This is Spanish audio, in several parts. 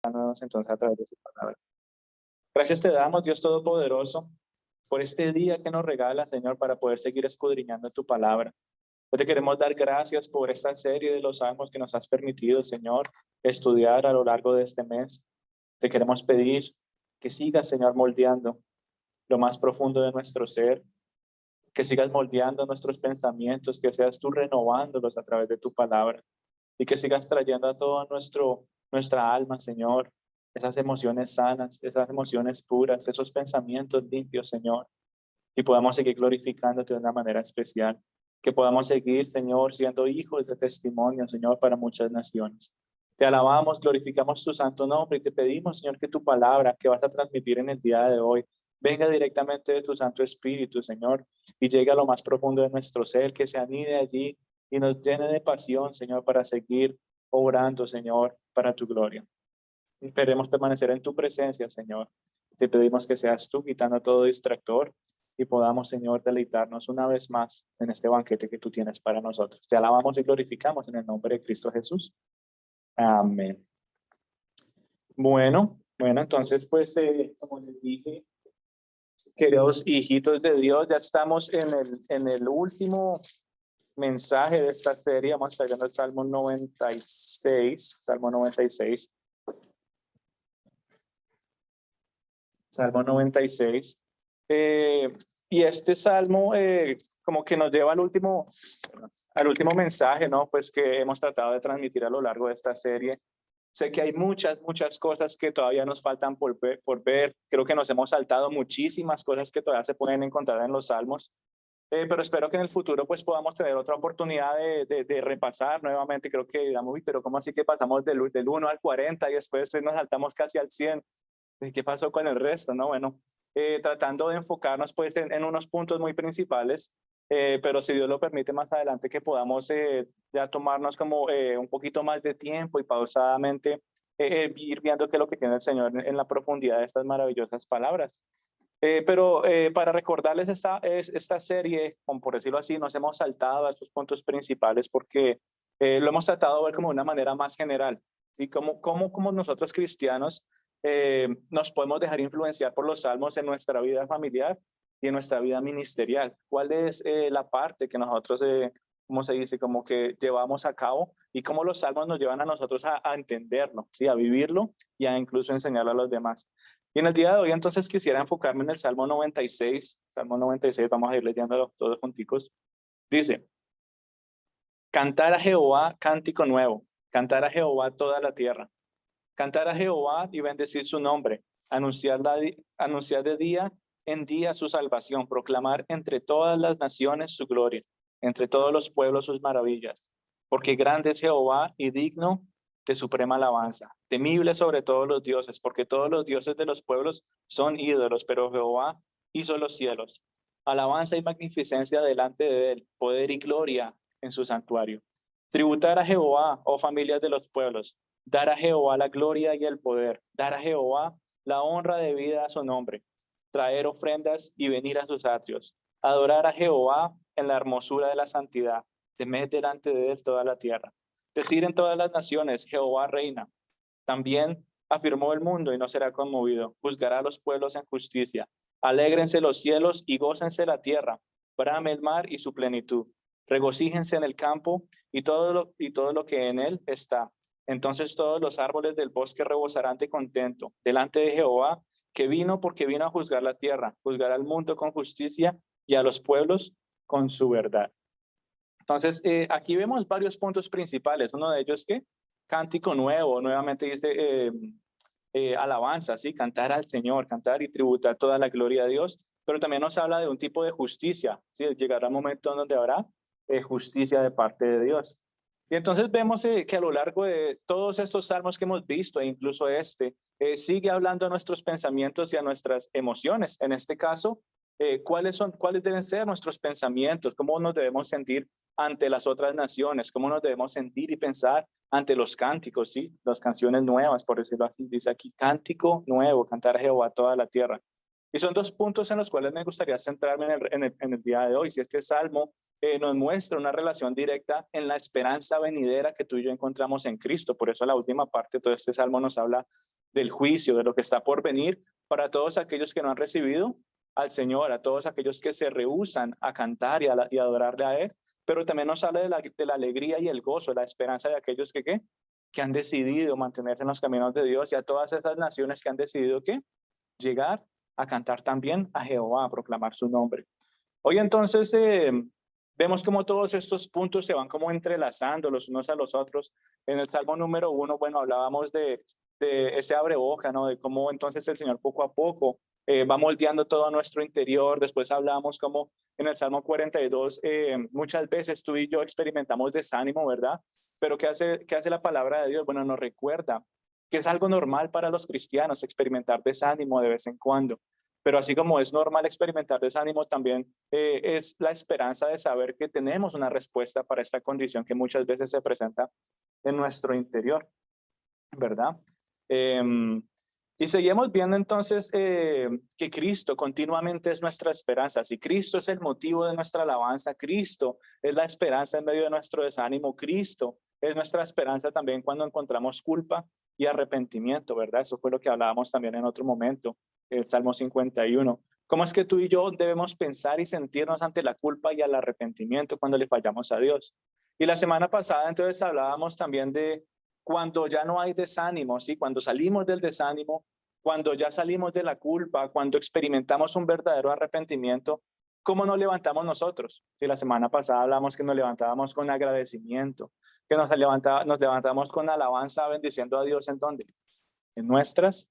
entonces a través de su palabra. Gracias te damos, Dios Todopoderoso, por este día que nos regala, Señor, para poder seguir escudriñando tu palabra. Hoy te queremos dar gracias por esta serie de los salmos que nos has permitido, Señor, estudiar a lo largo de este mes. Te queremos pedir que sigas, Señor, moldeando lo más profundo de nuestro ser, que sigas moldeando nuestros pensamientos, que seas tú renovándolos a través de tu palabra y que sigas trayendo a toda nuestra alma, Señor, esas emociones sanas, esas emociones puras, esos pensamientos limpios, Señor, y podamos seguir glorificándote de una manera especial, que podamos seguir, Señor, siendo hijos de testimonio, Señor, para muchas naciones. Te alabamos, glorificamos tu santo nombre y te pedimos, Señor, que tu palabra que vas a transmitir en el día de hoy venga directamente de tu Santo Espíritu, Señor, y llegue a lo más profundo de nuestro ser, que se anide allí y nos llene de pasión, Señor, para seguir obrando, Señor, para tu gloria. Esperemos permanecer en tu presencia, Señor. Te pedimos que seas tú quitando todo distractor y podamos, Señor, deleitarnos una vez más en este banquete que tú tienes para nosotros. Te alabamos y glorificamos en el nombre de Cristo Jesús. Amén. Bueno, entonces, pues, como les dije, queridos hijitos de Dios, ya estamos en el último mensaje de esta serie. Vamos a estar viendo el Salmo 96, Salmo 96. Salmo 96. Y este salmo como que nos lleva al último mensaje, ¿no? Pues que hemos tratado de transmitir a lo largo de esta serie. Sé que hay muchas cosas que todavía nos faltan por ver. Creo que nos hemos saltado muchísimas cosas que todavía se pueden encontrar en los salmos. Pero espero que en el futuro pues podamos tener otra oportunidad de repasar nuevamente. Creo que digamos, uy, pero ¿cómo así que pasamos del 1 al 40 y después nos saltamos casi al 100? ¿Qué pasó con el resto? No, bueno, tratando de enfocarnos pues en unos puntos muy principales, pero si Dios lo permite más adelante que podamos ya tomarnos como un poquito más de tiempo y pausadamente ir viendo qué es lo que tiene el Señor en la profundidad de estas maravillosas palabras. Pero para recordarles esta serie, como por decirlo así, nos hemos saltado a estos puntos principales porque lo hemos tratado de ver como de una manera más general. ¿Sí? Como nosotros cristianos nos podemos dejar influenciar por los salmos en nuestra vida familiar y en nuestra vida ministerial. ¿Cuál es la parte que nosotros, cómo se dice, como que llevamos a cabo y cómo los salmos nos llevan a nosotros a entenderlo, ¿sí? A vivirlo y a incluso enseñarlo a los demás? Y en el día de hoy entonces quisiera enfocarme en el Salmo 96. Salmo 96, vamos a ir leyéndolo todos junticos. Dice, cantar a Jehová cántico nuevo, cantar a Jehová toda la tierra. Cantar a Jehová y bendecir su nombre, anunciar de día en día su salvación, proclamar entre todas las naciones su gloria, entre todos los pueblos sus maravillas. Porque grande es Jehová y digno de suprema alabanza, temible sobre todos los dioses, porque todos los dioses de los pueblos son ídolos, pero Jehová hizo los cielos. Alabanza y magnificencia delante de él, poder y gloria en su santuario. Tributar a Jehová, oh familias de los pueblos, dar a Jehová la gloria y el poder, dar a Jehová la honra debida a su nombre, traer ofrendas y venir a sus atrios, adorar a Jehová en la hermosura de la santidad, temed delante de él toda la tierra. Decir en todas las naciones, Jehová reina. También afirmó el mundo y no será conmovido, juzgará a los pueblos en justicia. Alégrense los cielos y gócense la tierra, brame el mar y su plenitud. Regocíjense en el campo y todo lo que en él está. Entonces todos los árboles del bosque rebosarán de contento delante de Jehová, porque vino a juzgar la tierra, juzgar al mundo con justicia y a los pueblos con su verdad. Entonces, aquí vemos varios puntos principales. Uno de ellos es que cántico nuevo, nuevamente dice alabanza, ¿sí? Cantar al Señor, cantar y tributar toda la gloria a Dios, pero también nos habla de un tipo de justicia, ¿sí? Llegará un momento donde habrá justicia de parte de Dios. Y entonces vemos que a lo largo de todos estos salmos que hemos visto, e incluso sigue hablando a nuestros pensamientos y a nuestras emociones. En este caso, cuáles deben ser nuestros pensamientos, cómo nos debemos sentir ante las otras naciones, cómo nos debemos sentir y pensar ante los cánticos, ¿sí? Las canciones nuevas, por decirlo así, dice aquí, cántico nuevo, cantar a Jehová toda la tierra. Y son dos puntos en los cuales me gustaría centrarme en el día de hoy. Si este salmo nos muestra una relación directa en la esperanza venidera que tú y yo encontramos en Cristo. Por eso la última parte de todo este salmo nos habla del juicio, de lo que está por venir para todos aquellos que no han recibido al Señor, a todos aquellos que se rehúsan a cantar y adorarle a Él. Pero también nos habla de la alegría y el gozo, la esperanza de aquellos que han decidido mantenerse en los caminos de Dios, y a todas esas naciones que han decidido llegar a cantar también a Jehová, a proclamar su nombre. Hoy entonces vemos como todos estos puntos se van como entrelazando los unos a los otros. En el Salmo número 1, bueno, hablábamos de ese abreboca, ¿no? De cómo entonces el Señor poco a poco va moldeando todo nuestro interior. Después hablábamos como en el Salmo 42, muchas veces tú y yo experimentamos desánimo, ¿verdad? Pero ¿qué hace la palabra de Dios? Bueno, nos recuerda que es algo normal para los cristianos experimentar desánimo de vez en cuando. Pero así como es normal experimentar desánimo, también es la esperanza de saber que tenemos una respuesta para esta condición que muchas veces se presenta en nuestro interior, ¿verdad? Y seguimos viendo entonces que Cristo continuamente es nuestra esperanza. Si Cristo es el motivo de nuestra alabanza, Cristo es la esperanza en medio de nuestro desánimo, Cristo es nuestra esperanza también cuando encontramos culpa y arrepentimiento, ¿verdad? Eso fue lo que hablábamos también en otro momento, el Salmo 51. ¿Cómo es que tú y yo debemos pensar y sentirnos ante la culpa y el arrepentimiento cuando le fallamos a Dios? Y la semana pasada entonces hablábamos también de cuando ya no hay desánimo, ¿sí? Cuando salimos del desánimo, cuando ya salimos de la culpa, cuando experimentamos un verdadero arrepentimiento, ¿cómo nos levantamos nosotros? Sí, la semana pasada hablamos que nos levantábamos con agradecimiento, que nos levantamos con alabanza, bendiciendo a Dios. ¿En dónde? En nuestras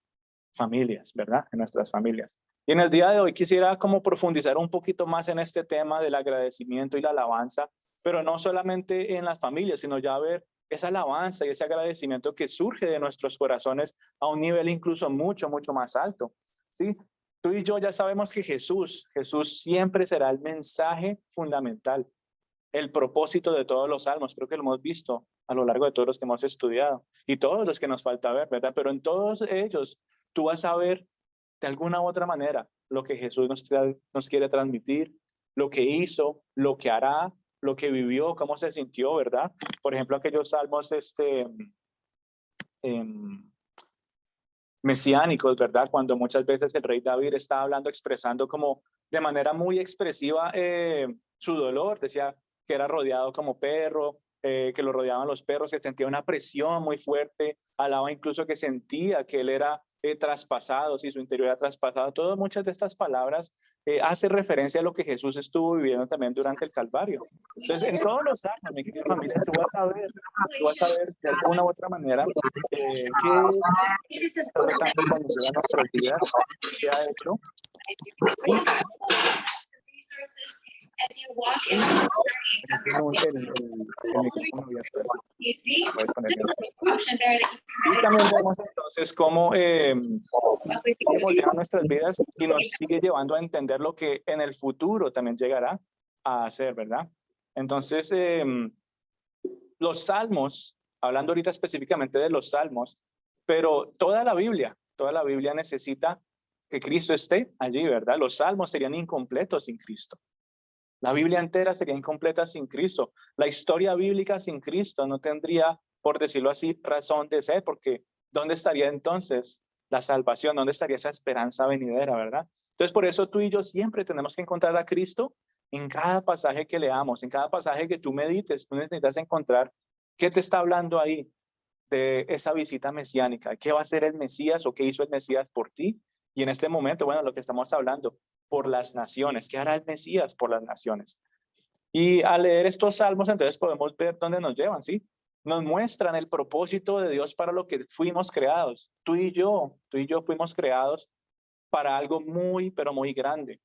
familias, ¿verdad? En nuestras familias. Y en el día de hoy quisiera como profundizar un poquito más en este tema del agradecimiento y la alabanza, pero no solamente en las familias, sino ya ver esa alabanza y ese agradecimiento que surge de nuestros corazones a un nivel incluso mucho, mucho más alto, ¿sí? Tú y yo ya sabemos que Jesús siempre será el mensaje fundamental, el propósito de todos los salmos. Creo que lo hemos visto a lo largo de todos los que hemos estudiado y todos los que nos falta ver, ¿verdad? Pero en todos ellos tú vas a ver de alguna u otra manera lo que Jesús nos quiere transmitir, lo que hizo, lo que hará, lo que vivió, cómo se sintió, ¿verdad? Por ejemplo, aquellos salmos mesiánicos, ¿verdad? Cuando muchas veces el rey David está hablando, expresando como de manera muy expresiva su dolor, decía que era rodeado como perro, que lo rodeaban los perros, que sentía una presión muy fuerte, hablaba incluso que sentía que él era traspasado, si su interior era traspasado. Todas muchas de estas palabras hace referencia a lo que Jesús estuvo viviendo también durante el Calvario. Entonces, en todos los años, mi querida familia, tú vas a ver de alguna u otra manera que está tratando con nuestras vidas, que ha hecho. Y también vemos entonces cómo lleva nuestras vidas y nos sigue llevando a entender lo que en el futuro también llegará a hacer, ¿verdad? Entonces, los salmos, hablando ahorita específicamente de los salmos, pero toda la Biblia necesita que Cristo esté allí, ¿verdad? Los salmos serían incompletos sin Cristo. La Biblia entera sería incompleta sin Cristo. La historia bíblica sin Cristo no tendría, por decirlo así, razón de ser, porque ¿dónde estaría entonces la salvación? ¿Dónde estaría esa esperanza venidera, verdad? Entonces, por eso tú y yo siempre tenemos que encontrar a Cristo en cada pasaje que leamos, en cada pasaje que tú medites. Tú necesitas encontrar qué te está hablando ahí de esa visita mesiánica. ¿Qué va a hacer el Mesías o qué hizo el Mesías por ti? Y en este momento, bueno, lo que estamos hablando, por las naciones. ¿Qué hará el Mesías por las naciones? Y al leer estos salmos, entonces podemos ver dónde nos llevan, ¿sí? Nos muestran el propósito de Dios para lo que fuimos creados. Tú y yo fuimos creados para algo muy, pero muy grande.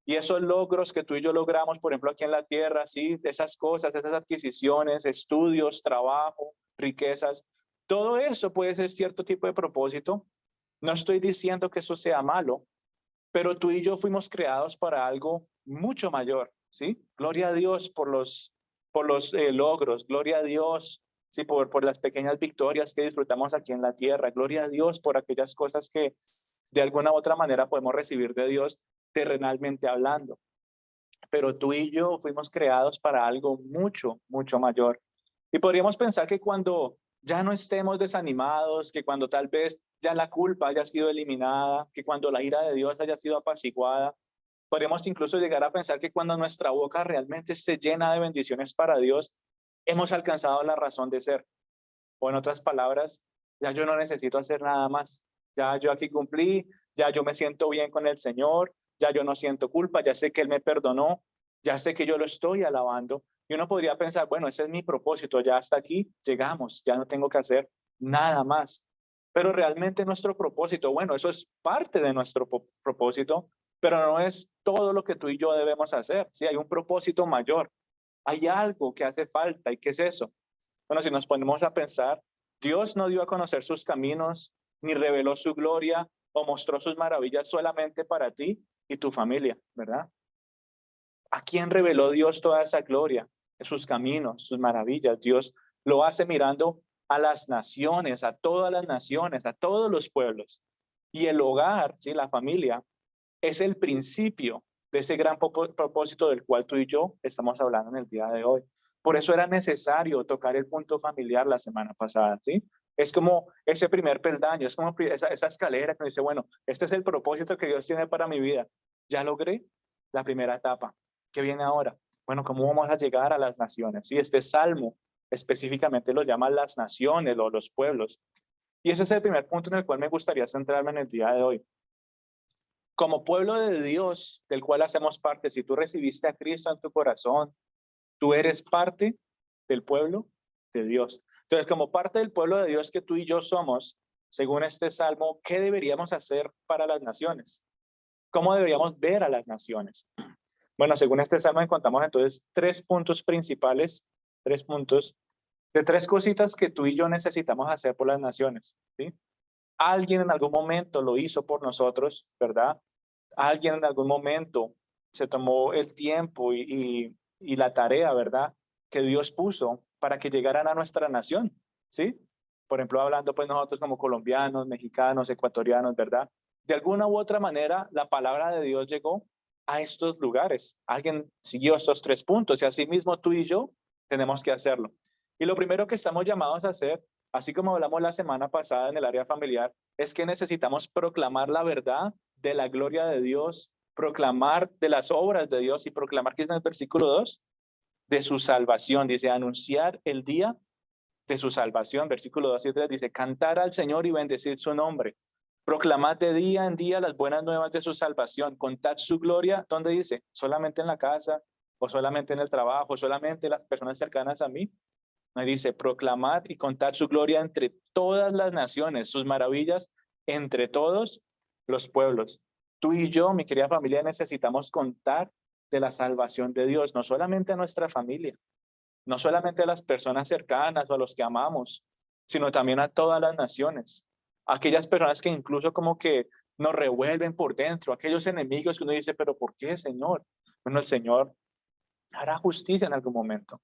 Y esos logros que tú y yo logramos, por ejemplo, aquí en la tierra, ¿sí? Esas cosas, esas adquisiciones, estudios, trabajo, riquezas, todo eso puede ser cierto tipo de propósito. No estoy diciendo que eso sea malo, pero tú y yo fuimos creados para algo mucho mayor, ¿sí? Gloria a Dios por los logros, gloria a Dios, ¿sí? Por las pequeñas victorias que disfrutamos aquí en la tierra, gloria a Dios por aquellas cosas de alguna u otra manera podemos recibir de Dios terrenalmente hablando. Pero tú y yo fuimos creados para algo mucho, mucho mayor. Y podríamos pensar que cuando ya no estemos desanimados, que cuando tal vez ya la culpa haya sido eliminada, que cuando la ira de Dios haya sido apaciguada, podríamos incluso llegar a pensar que cuando nuestra boca realmente esté llena de bendiciones para Dios, hemos alcanzado la razón de ser. O en otras palabras, ya yo no necesito hacer nada más. Ya yo aquí cumplí, ya yo me siento bien con el Señor, ya yo no siento culpa, ya sé que Él me perdonó, ya sé que yo lo estoy alabando. Y uno podría pensar, bueno, ese es mi propósito, ya hasta aquí llegamos, ya no tengo que hacer nada más. Pero realmente nuestro propósito, bueno, eso es parte de nuestro propósito, pero no es todo lo que tú y yo debemos hacer. Sí, hay un propósito mayor, hay algo que hace falta. ¿Y qué es eso? Bueno, si nos ponemos a pensar, Dios no dio a conocer sus caminos, ni reveló su gloria o mostró sus maravillas solamente para ti y tu familia, ¿verdad? ¿A quién reveló Dios toda esa gloria? Sus caminos, sus maravillas. Dios lo hace mirando a las naciones, a todas las naciones, a todos los pueblos. Y el hogar, ¿sí? La familia, es el principio de ese gran propósito del cual tú y yo estamos hablando en el día de hoy. Por eso era necesario tocar el punto familiar la semana pasada, ¿sí? Es como ese primer peldaño, es como esa escalera que dice, bueno, este es el propósito que Dios tiene para mi vida. Ya logré la primera etapa. ¿Qué viene ahora? Bueno, ¿cómo vamos a llegar a las naciones? Sí, este salmo específicamente lo llama las naciones o los pueblos. Y ese es el primer punto en el cual me gustaría centrarme en el día de hoy. Como pueblo de Dios, del cual hacemos parte, si tú recibiste a Cristo en tu corazón, tú eres parte del pueblo de Dios. Entonces, como parte del pueblo de Dios que tú y yo somos, según este salmo, ¿qué deberíamos hacer para las naciones? ¿Cómo deberíamos ver a las naciones? Bueno, según este salmo encontramos entonces tres puntos principales, tres puntos de tres cositas que tú y yo necesitamos hacer por las naciones, ¿sí? Alguien en algún momento lo hizo por nosotros, ¿verdad? Alguien en algún momento se tomó el tiempo y la tarea, ¿verdad? Que Dios puso para que llegaran a nuestra nación, ¿sí? Por ejemplo, hablando pues nosotros como colombianos, mexicanos, ecuatorianos, ¿verdad? De alguna u otra manera, la palabra de Dios llegó a estos lugares. Alguien siguió estos tres puntos y asimismo tú y yo tenemos que hacerlo. Y lo primero que estamos llamados a hacer, así como hablamos la semana pasada en el área familiar, es que necesitamos proclamar la verdad de la gloria de Dios, proclamar de las obras de Dios y proclamar, que es en el versículo 2, de su salvación. Dice, anunciar el día de su salvación. Versículo 2 y 3 dice, cantar al Señor y bendecir su nombre. Proclamad de día en día las buenas nuevas de su salvación. Contad su gloria, ¿dónde dice? ¿Solamente en la casa? ¿O solamente en el trabajo? ¿O solamente las personas cercanas a mí? Me dice, proclamad y contad su gloria entre todas las naciones, sus maravillas entre todos los pueblos. Tú y yo, mi querida familia, necesitamos contar de la salvación de Dios, no solamente a nuestra familia, no solamente a las personas cercanas o a los que amamos, sino también a todas las naciones. Aquellas personas que incluso como que nos revuelven por dentro, aquellos enemigos que uno dice, pero ¿por qué, Señor? Bueno, el Señor hará justicia en algún momento.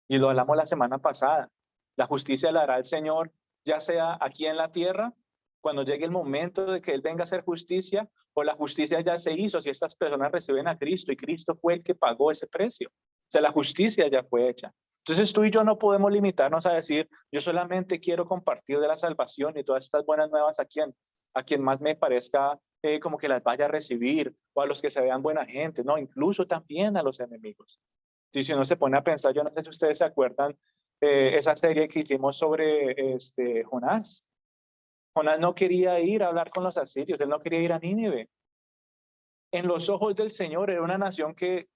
Y lo hablamos la semana pasada. La justicia la hará el Señor, ya sea aquí en la tierra, cuando llegue el momento de que Él venga a hacer justicia, o la justicia ya se hizo si estas personas reciben a Cristo y Cristo fue el que pagó ese precio. O sea, la justicia ya fue hecha. Entonces tú y yo no podemos limitarnos a decir, yo solamente quiero compartir de la salvación y todas estas buenas nuevas a quien más me parezca como que las vaya a recibir, o a los que se vean buena gente, no, incluso también a los enemigos. Sí, si uno se pone a pensar, yo no sé si ustedes se acuerdan esa serie que hicimos sobre Jonás. Jonás no quería ir a hablar con los asirios, él no quería ir a Nínive. En los ojos del Señor era una nación que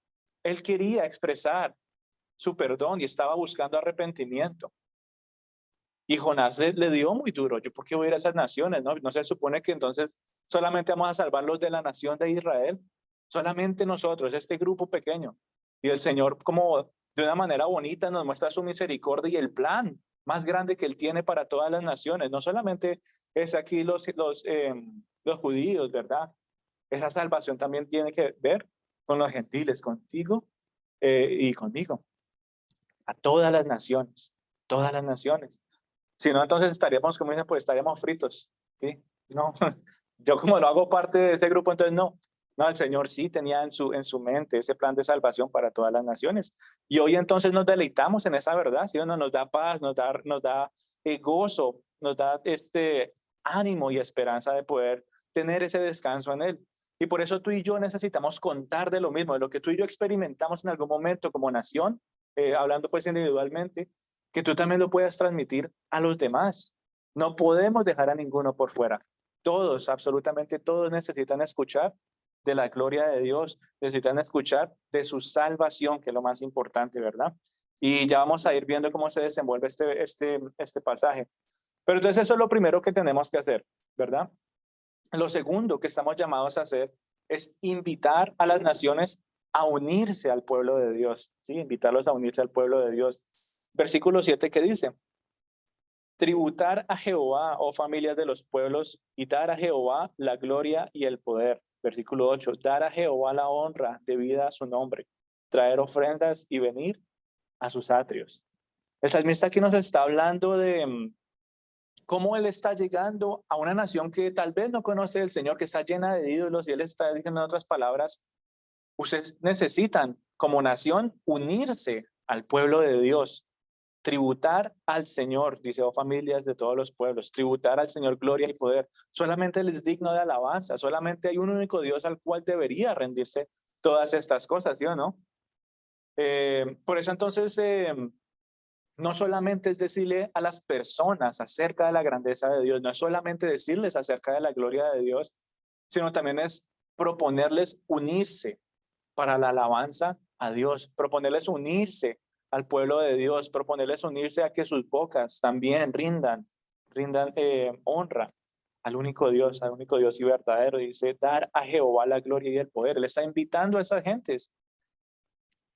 él quería expresar su perdón y estaba buscando arrepentimiento. Y Jonás le dio muy duro. ¿Yo por qué voy a ir a esas naciones? No se supone que entonces solamente vamos a salvarlos de la nación de Israel. Solamente nosotros, este grupo pequeño. Y el Señor, como de una manera bonita, nos muestra su misericordia y el plan más grande que Él tiene para todas las naciones. No solamente es aquí los judíos, ¿verdad? Esa salvación también tiene que ver con los gentiles, contigo y conmigo. A todas las naciones, todas las naciones. Si no, entonces estaríamos, como dicen, pues estaríamos fritos, ¿sí? No, Yo como no hago parte de ese grupo, entonces no. No, el Señor sí tenía en su mente ese plan de salvación para todas las naciones. Y hoy entonces nos deleitamos en esa verdad, ¿sí o no? Nos da paz, nos da gozo, nos da este ánimo y esperanza de poder tener ese descanso en Él. Y por eso tú y yo necesitamos contar de lo mismo, de lo que tú y yo experimentamos en algún momento como nación, hablando pues individualmente, que tú también lo puedas transmitir a los demás. No podemos dejar a ninguno por fuera. Todos, absolutamente todos necesitan escuchar de la gloria de Dios, necesitan escuchar de su salvación, que es lo más importante, ¿verdad? Y ya vamos a ir viendo cómo se desenvuelve este pasaje. Pero entonces eso es lo primero que tenemos que hacer, ¿verdad? Lo segundo que estamos llamados a hacer es invitar a las naciones a unirse al pueblo de Dios, ¿sí? Invitarlos a unirse al pueblo de Dios. Versículo 7, ¿qué dice? Tributar a Jehová, oh familias de los pueblos, y dar a Jehová la gloria y el poder. Versículo 8, dar a Jehová la honra debida a su nombre, traer ofrendas y venir a sus atrios. El salmista aquí nos está hablando de cómo él está llegando a una nación que tal vez no conoce al Señor, que está llena de ídolos, y él está diciendo en otras palabras, ustedes necesitan como nación unirse al pueblo de Dios, tributar al Señor, dice, oh familias de todos los pueblos, tributar al Señor gloria y poder. Solamente Él es digno de alabanza, solamente hay un único Dios al cual debería rendirse todas estas cosas, ¿sí o no? Por eso entonces, no solamente es decirle a las personas acerca de la grandeza de Dios, no es solamente decirles acerca de la gloria de Dios, sino también es proponerles unirse para la alabanza a Dios, proponerles unirse al pueblo de Dios, proponerles unirse a que sus bocas también rindan honra al único Dios y verdadero. Dice, dar a Jehová la gloria y el poder. Él está invitando a esas gentes.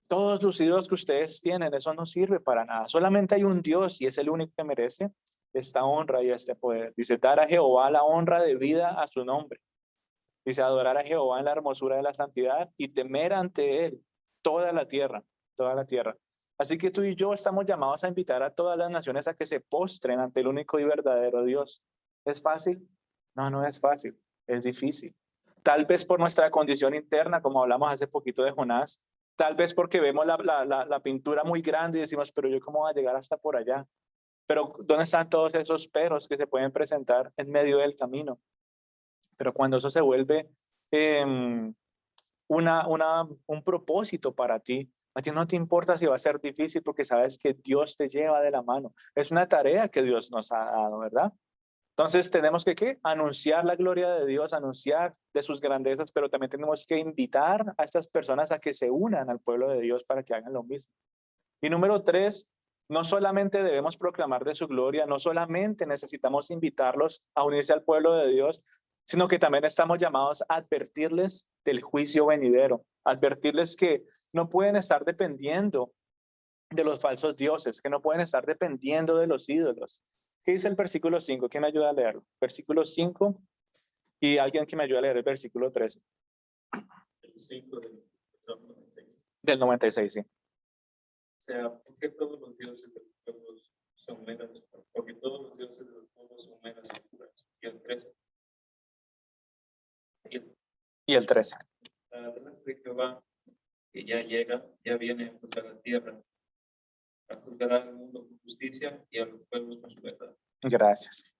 Todos los ídolos que ustedes tienen, eso no sirve para nada. Solamente hay un Dios y es el único que merece esta honra y este poder. Dice, dar a Jehová la honra debida a su nombre. Dice, adorar a Jehová en la hermosura de la santidad y temer ante Él toda la tierra, toda la tierra. Así que tú y yo estamos llamados a invitar a todas las naciones a que se postren ante el único y verdadero Dios. ¿Es fácil? No, no es fácil, es difícil. Tal vez por nuestra condición interna, como hablamos hace poquito de Jonás, tal vez porque vemos la pintura muy grande y decimos, pero yo cómo voy a llegar hasta por allá. Pero ¿dónde están todos esos peros que se pueden presentar en medio del camino? Pero cuando eso se vuelve eh, un propósito para ti, a ti no te importa si va a ser difícil porque sabes que Dios te lleva de la mano. Es una tarea que Dios nos ha dado, ¿verdad? Entonces tenemos que ¿qué? Anunciar la gloria de Dios, anunciar de sus grandezas, pero también tenemos que invitar a estas personas a que se unan al pueblo de Dios para que hagan lo mismo. Y número 3, no solamente debemos proclamar de su gloria, no solamente necesitamos invitarlos a unirse al pueblo de Dios, sino que también estamos llamados a advertirles del juicio venidero, advertirles que no pueden estar dependiendo de los falsos dioses, que no pueden estar dependiendo de los ídolos. ¿Qué dice el versículo 5? ¿Quién me ayuda a leerlo? Versículo 5 y alguien que me ayude a leer el versículo 13. El 5 del 96. Del 96, sí. O sea, porque todos los dioses de los pueblos son menos, porque todos los dioses de los pueblos son menos figuras. Y el 13. Y el 13. La verdad de Jehová, que ya llega, ya viene a juzgar la tierra, a juzgar al mundo con justicia y a los pueblos con su verdad. Gracias.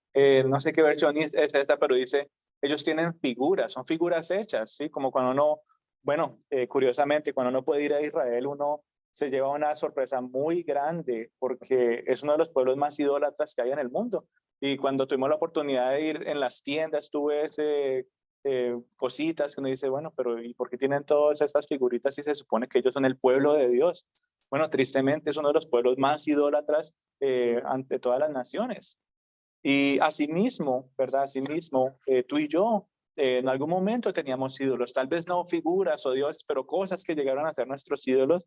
No sé qué versión es esta, pero dice, ellos tienen figuras, son figuras hechas, ¿sí? Como cuando uno, bueno, curiosamente, cuando uno puede ir a Israel, uno se lleva una sorpresa muy grande porque es uno de los pueblos más idólatras que hay en el mundo. Y cuando tuvimos la oportunidad de ir en las tiendas, tú ves cositas que uno dice, bueno, pero ¿y por qué tienen todas estas figuritas si se supone que ellos son el pueblo de Dios? Bueno, tristemente es uno de los pueblos más idólatras ante todas las naciones. Y asimismo, ¿verdad? Asimismo, tú y yo en algún momento teníamos ídolos, tal vez no figuras o dioses, pero cosas que llegaron a ser nuestros ídolos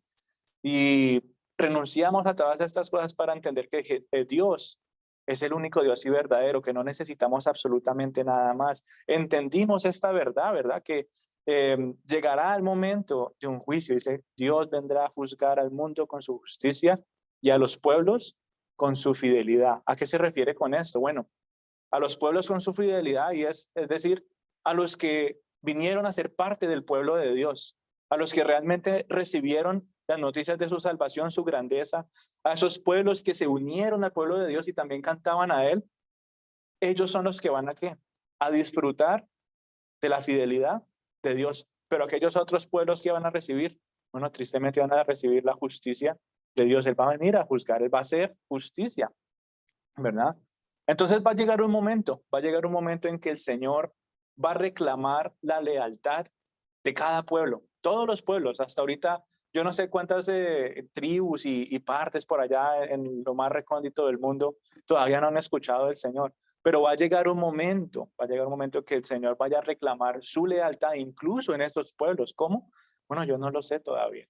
y renunciamos a todas estas cosas para entender que Dios es el único Dios y verdadero, que no necesitamos absolutamente nada más. Entendimos esta verdad, ¿verdad? Que llegará el momento de un juicio. Dice, Dios vendrá a juzgar al mundo con su justicia y a los pueblos con su fidelidad. ¿A qué se refiere con esto? Bueno, a los pueblos con su fidelidad, y es decir, a los que vinieron a ser parte del pueblo de Dios, a los que realmente recibieron las noticias de su salvación, su grandeza, a esos pueblos que se unieron al pueblo de Dios y también cantaban a Él. Ellos son los que van a ¿qué? A disfrutar de la fidelidad de Dios. Pero aquellos otros pueblos que van a recibir, bueno, tristemente van a recibir la justicia de Dios. Él va a venir a juzgar, Él va a hacer justicia, ¿verdad? Entonces va a llegar un momento en que el Señor va a reclamar la lealtad de cada pueblo, todos los pueblos. Hasta ahorita, yo no sé cuántas tribus y partes por allá en lo más recóndito del mundo todavía no han escuchado del Señor. Pero va a llegar un momento que el Señor vaya a reclamar su lealtad, incluso en estos pueblos. ¿Cómo? Bueno, yo no lo sé todavía,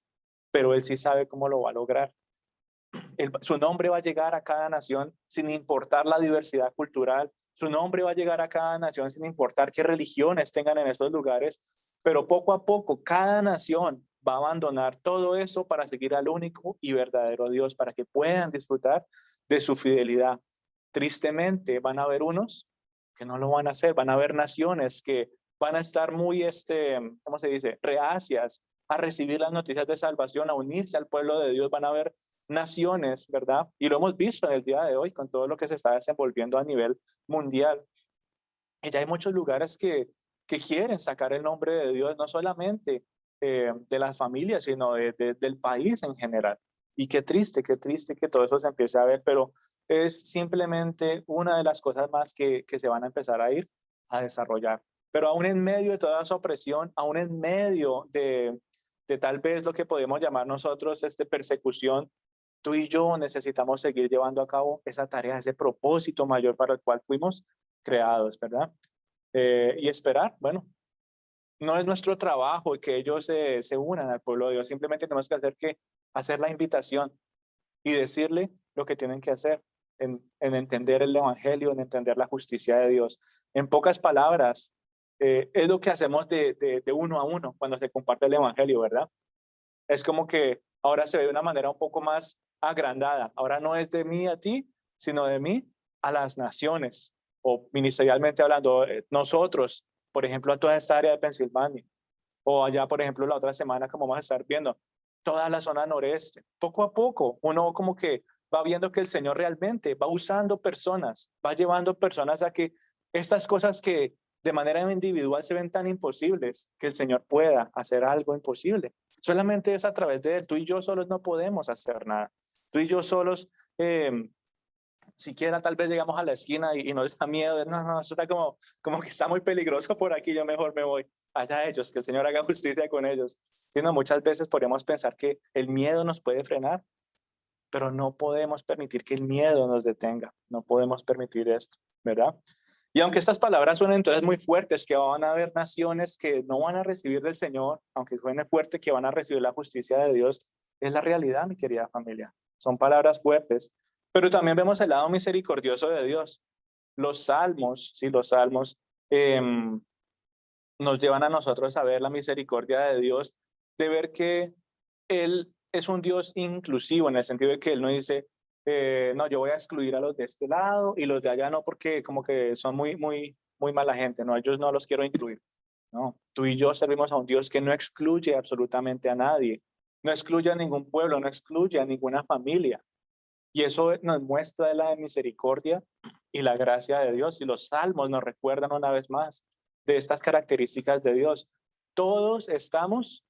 pero Él sí sabe cómo lo va a lograr. Su nombre va a llegar a cada nación sin importar la diversidad cultural. Su nombre va a llegar a cada nación sin importar qué religiones tengan en esos lugares. Pero poco a poco, cada nación va a abandonar todo eso para seguir al único y verdadero Dios, para que puedan disfrutar de su fidelidad. Tristemente, van a haber unos que no lo van a hacer. Van a haber naciones que van a estar muy, ¿cómo se dice? Reacias a recibir las noticias de salvación, a unirse al pueblo de Dios. Van a haber naciones, ¿verdad? Y lo hemos visto en el día de hoy con todo lo que se está desenvolviendo a nivel mundial. Y ya hay muchos lugares que quieren sacar el nombre de Dios, no solamente de las familias, sino del país en general. Y qué triste que todo eso se empiece a ver, pero es simplemente una de las cosas más que se van a empezar a ir a desarrollar. Pero aún en medio de toda esa opresión, aún en medio de tal vez lo que podemos llamar nosotros persecución, tú y yo necesitamos seguir llevando a cabo esa tarea, ese propósito mayor para el cual fuimos creados, ¿verdad? Y esperar, bueno, no es nuestro trabajo que ellos se unan al pueblo de Dios, simplemente tenemos que hacer la invitación y decirle lo que tienen que hacer, en entender el evangelio, en entender la justicia de Dios. En pocas palabras, es lo que hacemos de uno a uno cuando se comparte el evangelio, ¿verdad? Es como que ahora se ve de una manera un poco más agrandada. Ahora no es de mí a ti, sino de mí a las naciones, o ministerialmente hablando, nosotros, por ejemplo, a toda esta área de Pensilvania, o allá, por ejemplo, la otra semana, como vamos a estar viendo, toda la zona noreste. Poco a poco, uno como que va viendo que el Señor realmente va usando personas, va llevando personas a que estas cosas que de manera individual se ven tan imposibles, que el Señor pueda hacer algo imposible. Solamente es a través de Él. Tú y yo solos no podemos hacer nada. Tú y yo solos, siquiera tal vez llegamos a la esquina y nos da miedo. No, eso está como que está muy peligroso por aquí, yo mejor me voy. Allá ellos, que el Señor haga justicia con ellos. Muchas veces podemos pensar que el miedo nos puede frenar, pero no podemos permitir que el miedo nos detenga. No podemos permitir esto, ¿verdad? Y aunque estas palabras suenen entonces muy fuertes, que van a haber naciones que no van a recibir del Señor, aunque suene fuerte que van a recibir la justicia de Dios, es la realidad, mi querida familia. Son palabras fuertes, pero también vemos el lado misericordioso de Dios. Los salmos, sí, los salmos nos llevan a nosotros a ver la misericordia de Dios, de ver que Él es un Dios inclusivo, en el sentido de que Él no dice, no, yo voy a excluir a los de este lado y los de allá no, porque como que son muy mala gente, no, ellos no los quiero incluir. No, tú y yo servimos a un Dios que no excluye absolutamente a nadie, no excluye a ningún pueblo, no excluye a ninguna familia. Y eso nos muestra la misericordia y la gracia de Dios. Y los salmos nos recuerdan una vez más de estas características de Dios. Todos estamos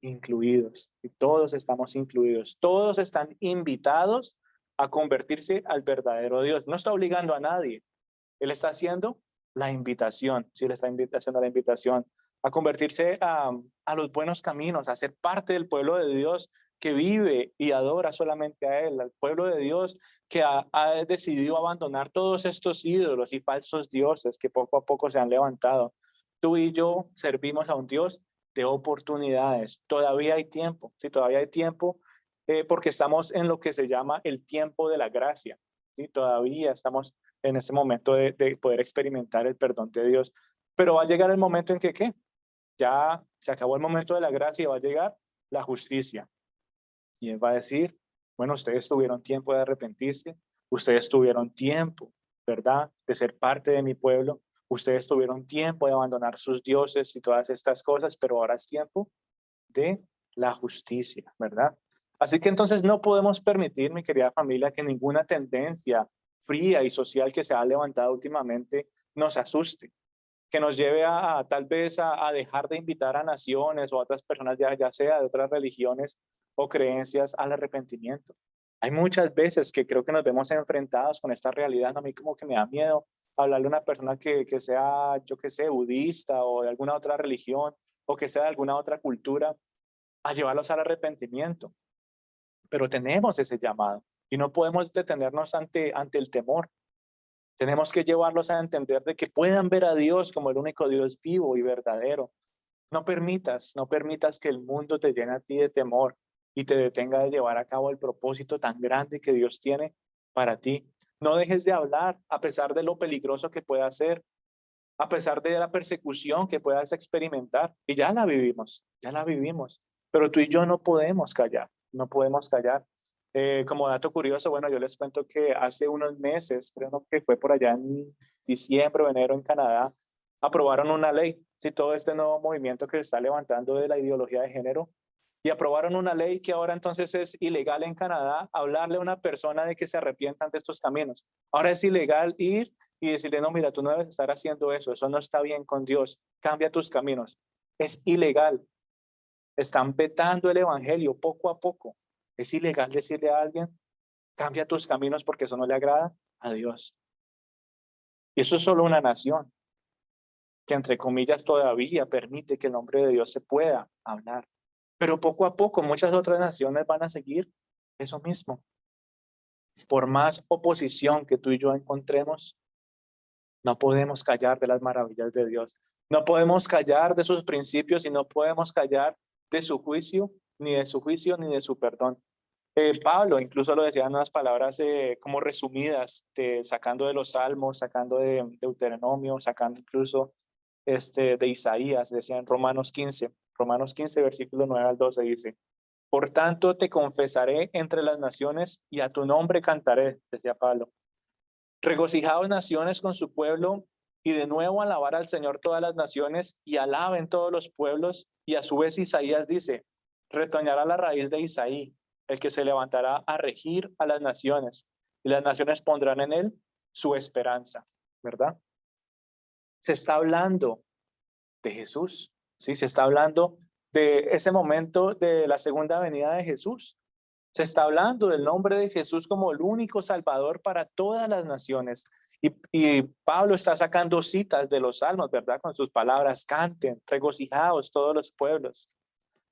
incluidos y todos estamos incluidos. Todos están invitados a convertirse al verdadero Dios. No está obligando a nadie. Él está haciendo la invitación. Sí, él está haciendo la invitación a convertirse a los buenos caminos, a ser parte del pueblo de Dios que vive y adora solamente a Él, al pueblo de Dios que ha decidido abandonar todos estos ídolos y falsos dioses que poco a poco se han levantado. Tú y yo servimos a un Dios de oportunidades. Todavía hay tiempo, sí, todavía hay tiempo, porque estamos en lo que se llama el tiempo de la gracia. Sí, todavía estamos en ese momento de poder experimentar el perdón de Dios. Pero va a llegar el momento en que, ¿qué? Ya se acabó el momento de la gracia y va a llegar la justicia. Y Él va a decir, bueno, ustedes tuvieron tiempo de arrepentirse, ustedes tuvieron tiempo, ¿verdad?, de ser parte de mi pueblo, Ustedes tuvieron tiempo de abandonar sus dioses y todas estas cosas, pero ahora es tiempo de la justicia, ¿verdad? Así que entonces no podemos permitir, mi querida familia, que ninguna tendencia fría y social que se ha levantado últimamente nos asuste, que nos lleve a tal vez a dejar de invitar a naciones o a otras personas, ya sea de otras religiones o creencias, al arrepentimiento. Hay muchas veces que creo que nos vemos enfrentados con esta realidad. ¿No? A mí como que me da miedo hablarle a una persona que sea, yo que sé, budista o de alguna otra religión o que sea de alguna otra cultura, a llevarlos al arrepentimiento. Pero tenemos ese llamado y no podemos detenernos ante el temor. Tenemos que llevarlos a entender de que puedan ver a Dios como el único Dios vivo y verdadero. No permitas que el mundo te llene a ti de temor y te detenga de llevar a cabo el propósito tan grande que Dios tiene para ti. No dejes de hablar a pesar de lo peligroso que pueda ser, a pesar de la persecución que puedas experimentar. Y ya la vivimos. Pero tú y yo no podemos callar, no podemos callar. Como dato curioso, bueno, yo les cuento que hace unos meses, creo que fue por allá en diciembre o enero en Canadá, aprobaron una ley, sí, todo este nuevo movimiento que se está levantando de la ideología de género, y aprobaron una ley que ahora entonces es ilegal en Canadá hablarle a una persona de que se arrepientan de estos caminos. Ahora es ilegal ir y decirle, no, mira, tú no debes estar haciendo eso no está bien con Dios, cambia tus caminos. Es ilegal. Están vetando el evangelio poco a poco. Es ilegal decirle a alguien, cambia tus caminos porque eso no le agrada a Dios. Y eso es solo una nación que entre comillas todavía permite que el nombre de Dios se pueda hablar. Pero poco a poco muchas otras naciones van a seguir eso mismo. Por más oposición que tú y yo encontremos, no podemos callar de las maravillas de Dios. No podemos callar de sus principios y no podemos callar de su juicio, ni de su juicio, ni de su perdón. Pablo incluso lo decía en unas palabras como resumidas, sacando de los Salmos, sacando de Deuteronomio, sacando incluso de Isaías, decía en Romanos 15, versículo 9 al 12 dice, por tanto te confesaré entre las naciones y a tu nombre cantaré, decía Pablo. Regocijaos naciones con su pueblo y de nuevo alabar al Señor todas las naciones y alaben todos los pueblos. Y a su vez Isaías dice, retoñará la raíz de Isaí, el que se levantará a regir a las naciones y las naciones pondrán en él su esperanza, ¿verdad? Se está hablando de Jesús, ¿sí? Se está hablando de ese momento de la segunda venida de Jesús. Se está hablando del nombre de Jesús como el único Salvador para todas las naciones. Y Pablo está sacando citas de los salmos, ¿verdad? Con sus palabras, canten, regocijaos todos los pueblos.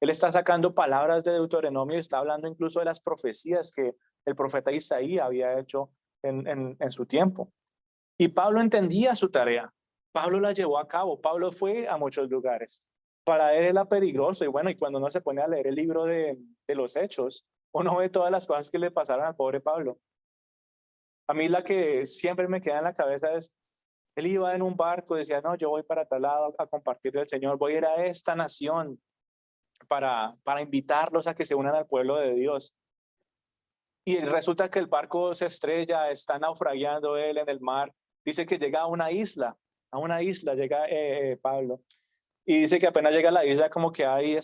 Él está sacando palabras de Deuteronomio y está hablando incluso de las profecías que el profeta Isaías había hecho en su tiempo. Y Pablo entendía su tarea. Pablo la llevó a cabo. Pablo fue a muchos lugares. Para él era peligroso. Y bueno, y cuando uno se pone a leer el libro de los Hechos, uno ve todas las cosas que le pasaron al pobre Pablo. A mí la que siempre me queda en la cabeza es, él iba en un barco, decía, no, yo voy para tal lado a compartir del Señor, voy a ir a esta nación para invitarlos a que se unan al pueblo de Dios. Y resulta que el barco se estrella, está naufragando él en el mar. Dice que llega a una isla llega Pablo. Y dice que apenas llega a la isla como que hay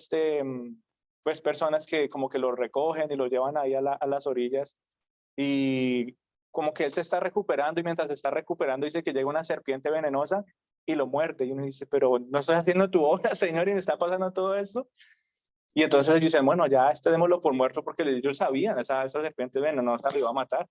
pues personas que como que lo recogen y lo llevan ahí a las orillas. Y como que él se está recuperando y mientras se está recuperando dice que llega una serpiente venenosa y lo muerde. Y uno dice, pero no estás haciendo tu obra, Señor, y me está pasando todo esto. Y entonces ellos dicen, bueno, ya démoslo por muerto porque ellos sabían, esa serpiente venenosa lo iba a matar.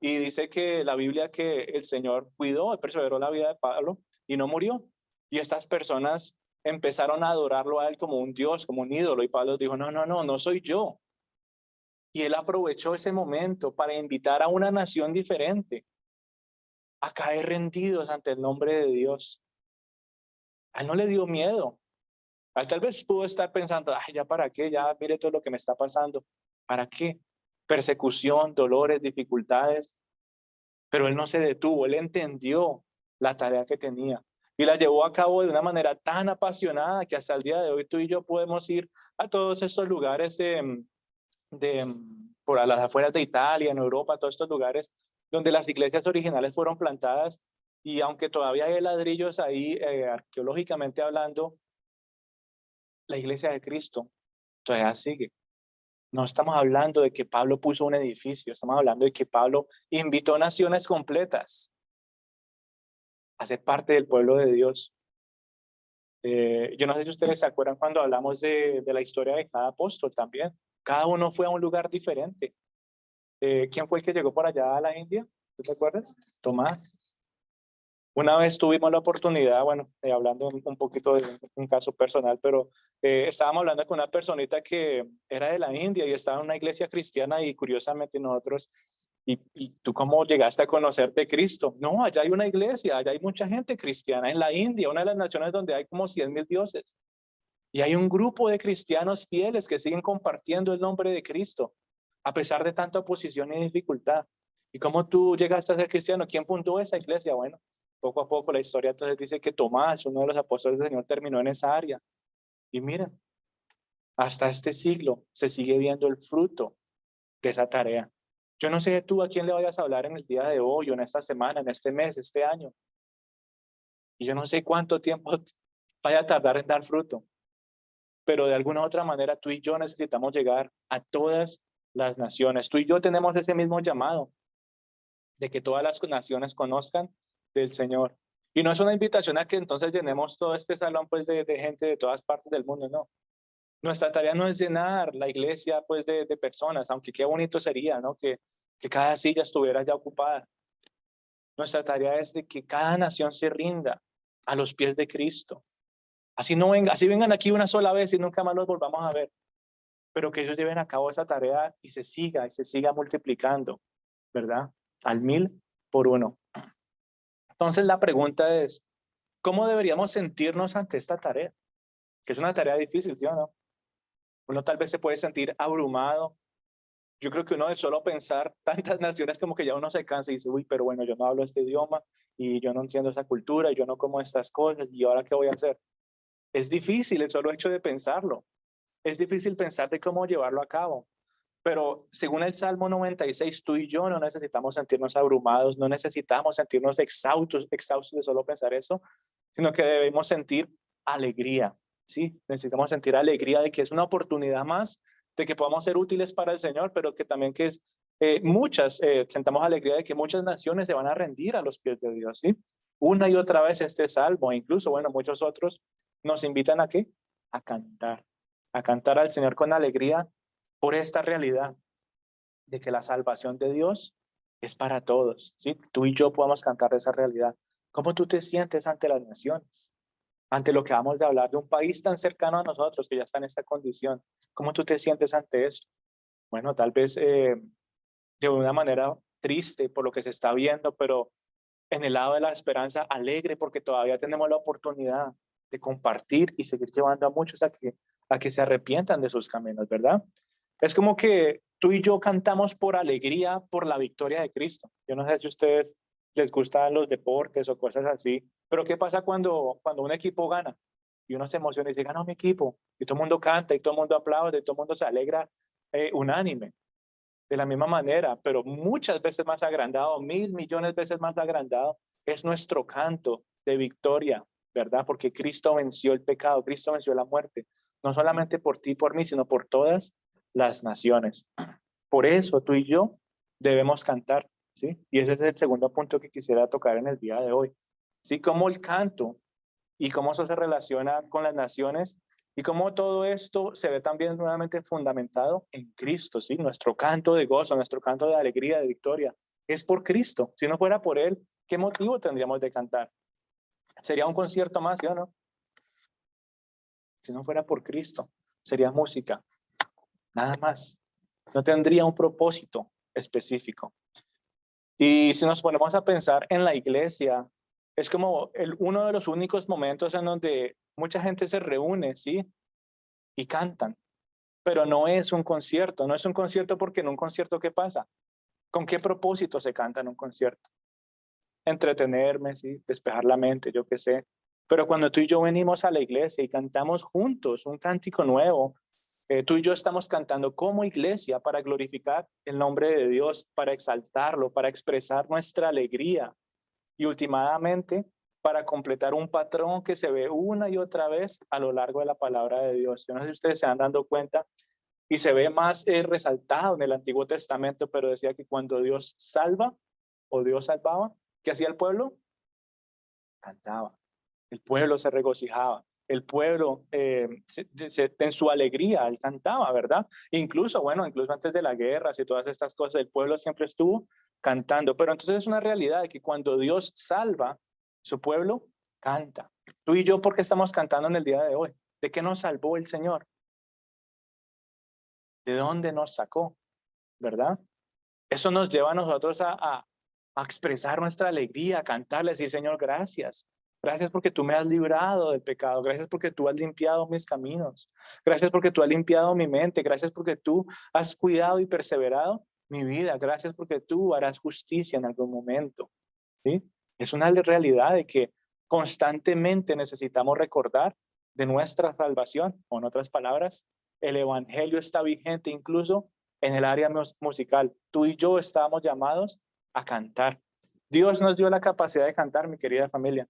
Y dice que la Biblia que el Señor cuidó, perseveró la vida de Pablo y no murió. Y estas personas empezaron a adorarlo a él como un Dios, como un ídolo. Y Pablo dijo, no soy yo. Y él aprovechó ese momento para invitar a una nación diferente a caer rendidos ante el nombre de Dios. A él no le dio miedo. A él tal vez pudo estar pensando, ay, ya para qué, ya mire todo lo que me está pasando. ¿Para qué? Persecución, dolores, dificultades. Pero él no se detuvo, él entendió la tarea que tenía y la llevó a cabo de una manera tan apasionada que hasta el día de hoy tú y yo podemos ir a todos estos lugares por a las afueras de Italia, en Europa, todos estos lugares donde las iglesias originales fueron plantadas Y aunque todavía hay ladrillos ahí, arqueológicamente hablando, la iglesia de Cristo todavía sigue. No estamos hablando de que Pablo puso un edificio, estamos hablando de que Pablo invitó naciones completas a ser parte del pueblo de Dios. Yo no sé si ustedes se acuerdan cuando hablamos de la historia de cada apóstol también. Cada uno fue a un lugar diferente. ¿Quién fue el que llegó por allá a la India? ¿Tú te acuerdas? Tomás. Una vez tuvimos la oportunidad, bueno, hablando un poquito de un caso personal, pero estábamos hablando con una personita que era de la India y estaba en una iglesia cristiana y curiosamente nosotros, ¿y tú cómo llegaste a conocer de Cristo? No, allá hay una iglesia, allá hay mucha gente cristiana en la India, una de las naciones donde hay como 100,000 dioses. Y hay un grupo de cristianos fieles que siguen compartiendo el nombre de Cristo, a pesar de tanta oposición y dificultad. ¿Y cómo tú llegaste a ser cristiano? ¿Quién fundó esa iglesia? Bueno, poco a poco la historia entonces dice que Tomás, uno de los apóstoles del Señor, terminó en esa área. Y miren, hasta este siglo se sigue viendo el fruto de esa tarea. Yo no sé tú a quién le vayas a hablar en el día de hoy, o en esta semana, en este mes, este año. Y yo no sé cuánto tiempo vaya a tardar en dar fruto. Pero de alguna u otra manera tú y yo necesitamos llegar a todas las naciones. Tú y yo tenemos ese mismo llamado de que todas las naciones conozcan del Señor. Y no es una invitación a que entonces llenemos todo este salón pues de gente de todas partes del mundo, no. Nuestra tarea no es llenar la iglesia pues de personas, aunque qué bonito sería, ¿no? Que cada silla estuviera ya ocupada. Nuestra tarea es de que cada nación se rinda a los pies de Cristo. Así vengan aquí una sola vez y nunca más los volvamos a ver, pero que ellos lleven a cabo esa tarea y se siga multiplicando, ¿verdad? Al 1000 por 1. Entonces la pregunta es, ¿cómo deberíamos sentirnos ante esta tarea? Que es una tarea difícil, ¿sí o no? Uno tal vez se puede sentir abrumado. Yo creo que uno de solo pensar tantas naciones como que ya uno se cansa y dice, uy, pero bueno, yo no hablo este idioma y yo no entiendo esa cultura y yo no como estas cosas y ahora qué voy a hacer. Es difícil el solo hecho de pensarlo. Es difícil pensar de cómo llevarlo a cabo. Pero según el Salmo 96, tú y yo no necesitamos sentirnos abrumados, no necesitamos sentirnos exhaustos de solo pensar eso, sino que debemos sentir alegría, ¿sí? Necesitamos sentir alegría de que es una oportunidad más, de que podamos ser útiles para el Señor, pero que también que es sentamos alegría de que muchas naciones se van a rendir a los pies de Dios, ¿sí? Una y otra vez este Salmo, incluso, bueno, muchos otros nos invitan a ¿qué? A cantar al Señor con alegría por esta realidad de que la salvación de Dios es para todos, ¿sí? Tú y yo podamos cantar esa realidad. ¿Cómo tú te sientes ante las naciones? Ante lo que vamos a hablar de un país tan cercano a nosotros que ya está en esta condición. ¿Cómo tú te sientes ante eso? Bueno, tal vez de una manera triste por lo que se está viendo, pero en el lado de la esperanza alegre porque todavía tenemos la oportunidad de compartir y seguir llevando a muchos a que se arrepientan de sus caminos, ¿verdad? Es como que tú y yo cantamos por alegría, por la victoria de Cristo. Yo no sé si a ustedes les gustan los deportes o cosas así, pero ¿qué pasa cuando un equipo gana? Y uno se emociona y dice, ganó mi equipo, y todo el mundo canta, y todo el mundo aplaude, y todo el mundo se alegra unánime, de la misma manera, pero muchas veces más agrandado, 1,000,000,000 veces más agrandado, es nuestro canto de victoria, ¿verdad? Porque Cristo venció el pecado, Cristo venció la muerte, no solamente por ti y por mí, sino por todas las naciones. Por eso tú y yo debemos cantar, ¿sí? Y ese es el segundo punto que quisiera tocar en el día de hoy, ¿sí? Cómo el canto y cómo eso se relaciona con las naciones y cómo todo esto se ve también nuevamente fundamentado en Cristo, ¿sí? Nuestro canto de gozo, nuestro canto de alegría, de victoria, es por Cristo. Si no fuera por Él, ¿qué motivo tendríamos de cantar? ¿Sería un concierto más, sí o no? Si no fuera por Cristo, sería música, nada más. No tendría un propósito específico. Y si nos ponemos a pensar en la iglesia, es como uno de los únicos momentos en donde mucha gente se reúne, ¿sí? Y cantan. Pero no es un concierto, no es un concierto porque en un concierto, ¿qué pasa? ¿Con qué propósito se canta en un concierto? Entretenerme, ¿sí? Despejar la mente, yo qué sé. Pero cuando tú y yo venimos a la iglesia y cantamos juntos un cántico nuevo, tú y yo estamos cantando como iglesia para glorificar el nombre de Dios, para exaltarlo, para expresar nuestra alegría y últimamente para completar un patrón que se ve una y otra vez a lo largo de la palabra de Dios. Yo no sé si ustedes se han dado cuenta y se ve más resaltado en el Antiguo Testamento, pero decía que cuando Dios salva o Dios salvaba, ¿qué hacía el pueblo? Cantaba. El pueblo se regocijaba. El pueblo en su alegría, él cantaba, ¿verdad? Incluso, bueno, incluso antes de la guerra y todas estas cosas, el pueblo siempre estuvo cantando. Pero entonces es una realidad de que cuando Dios salva, su pueblo canta. Tú y yo, ¿por qué estamos cantando en el día de hoy? ¿De qué nos salvó el Señor? ¿De dónde nos sacó? ¿Verdad? Eso nos lleva a nosotros a expresar nuestra alegría, a cantarle, a decir, Señor, gracias. Gracias porque tú me has librado del pecado. Gracias porque tú has limpiado mis caminos. Gracias porque tú has limpiado mi mente. Gracias porque tú has cuidado y perseverado mi vida. Gracias porque tú harás justicia en algún momento. ¿Sí? Es una realidad de que constantemente necesitamos recordar de nuestra salvación, o en otras palabras, el evangelio está vigente incluso en el área musical. Tú y yo estamos llamados a cantar. Dios nos dio la capacidad de cantar, mi querida familia.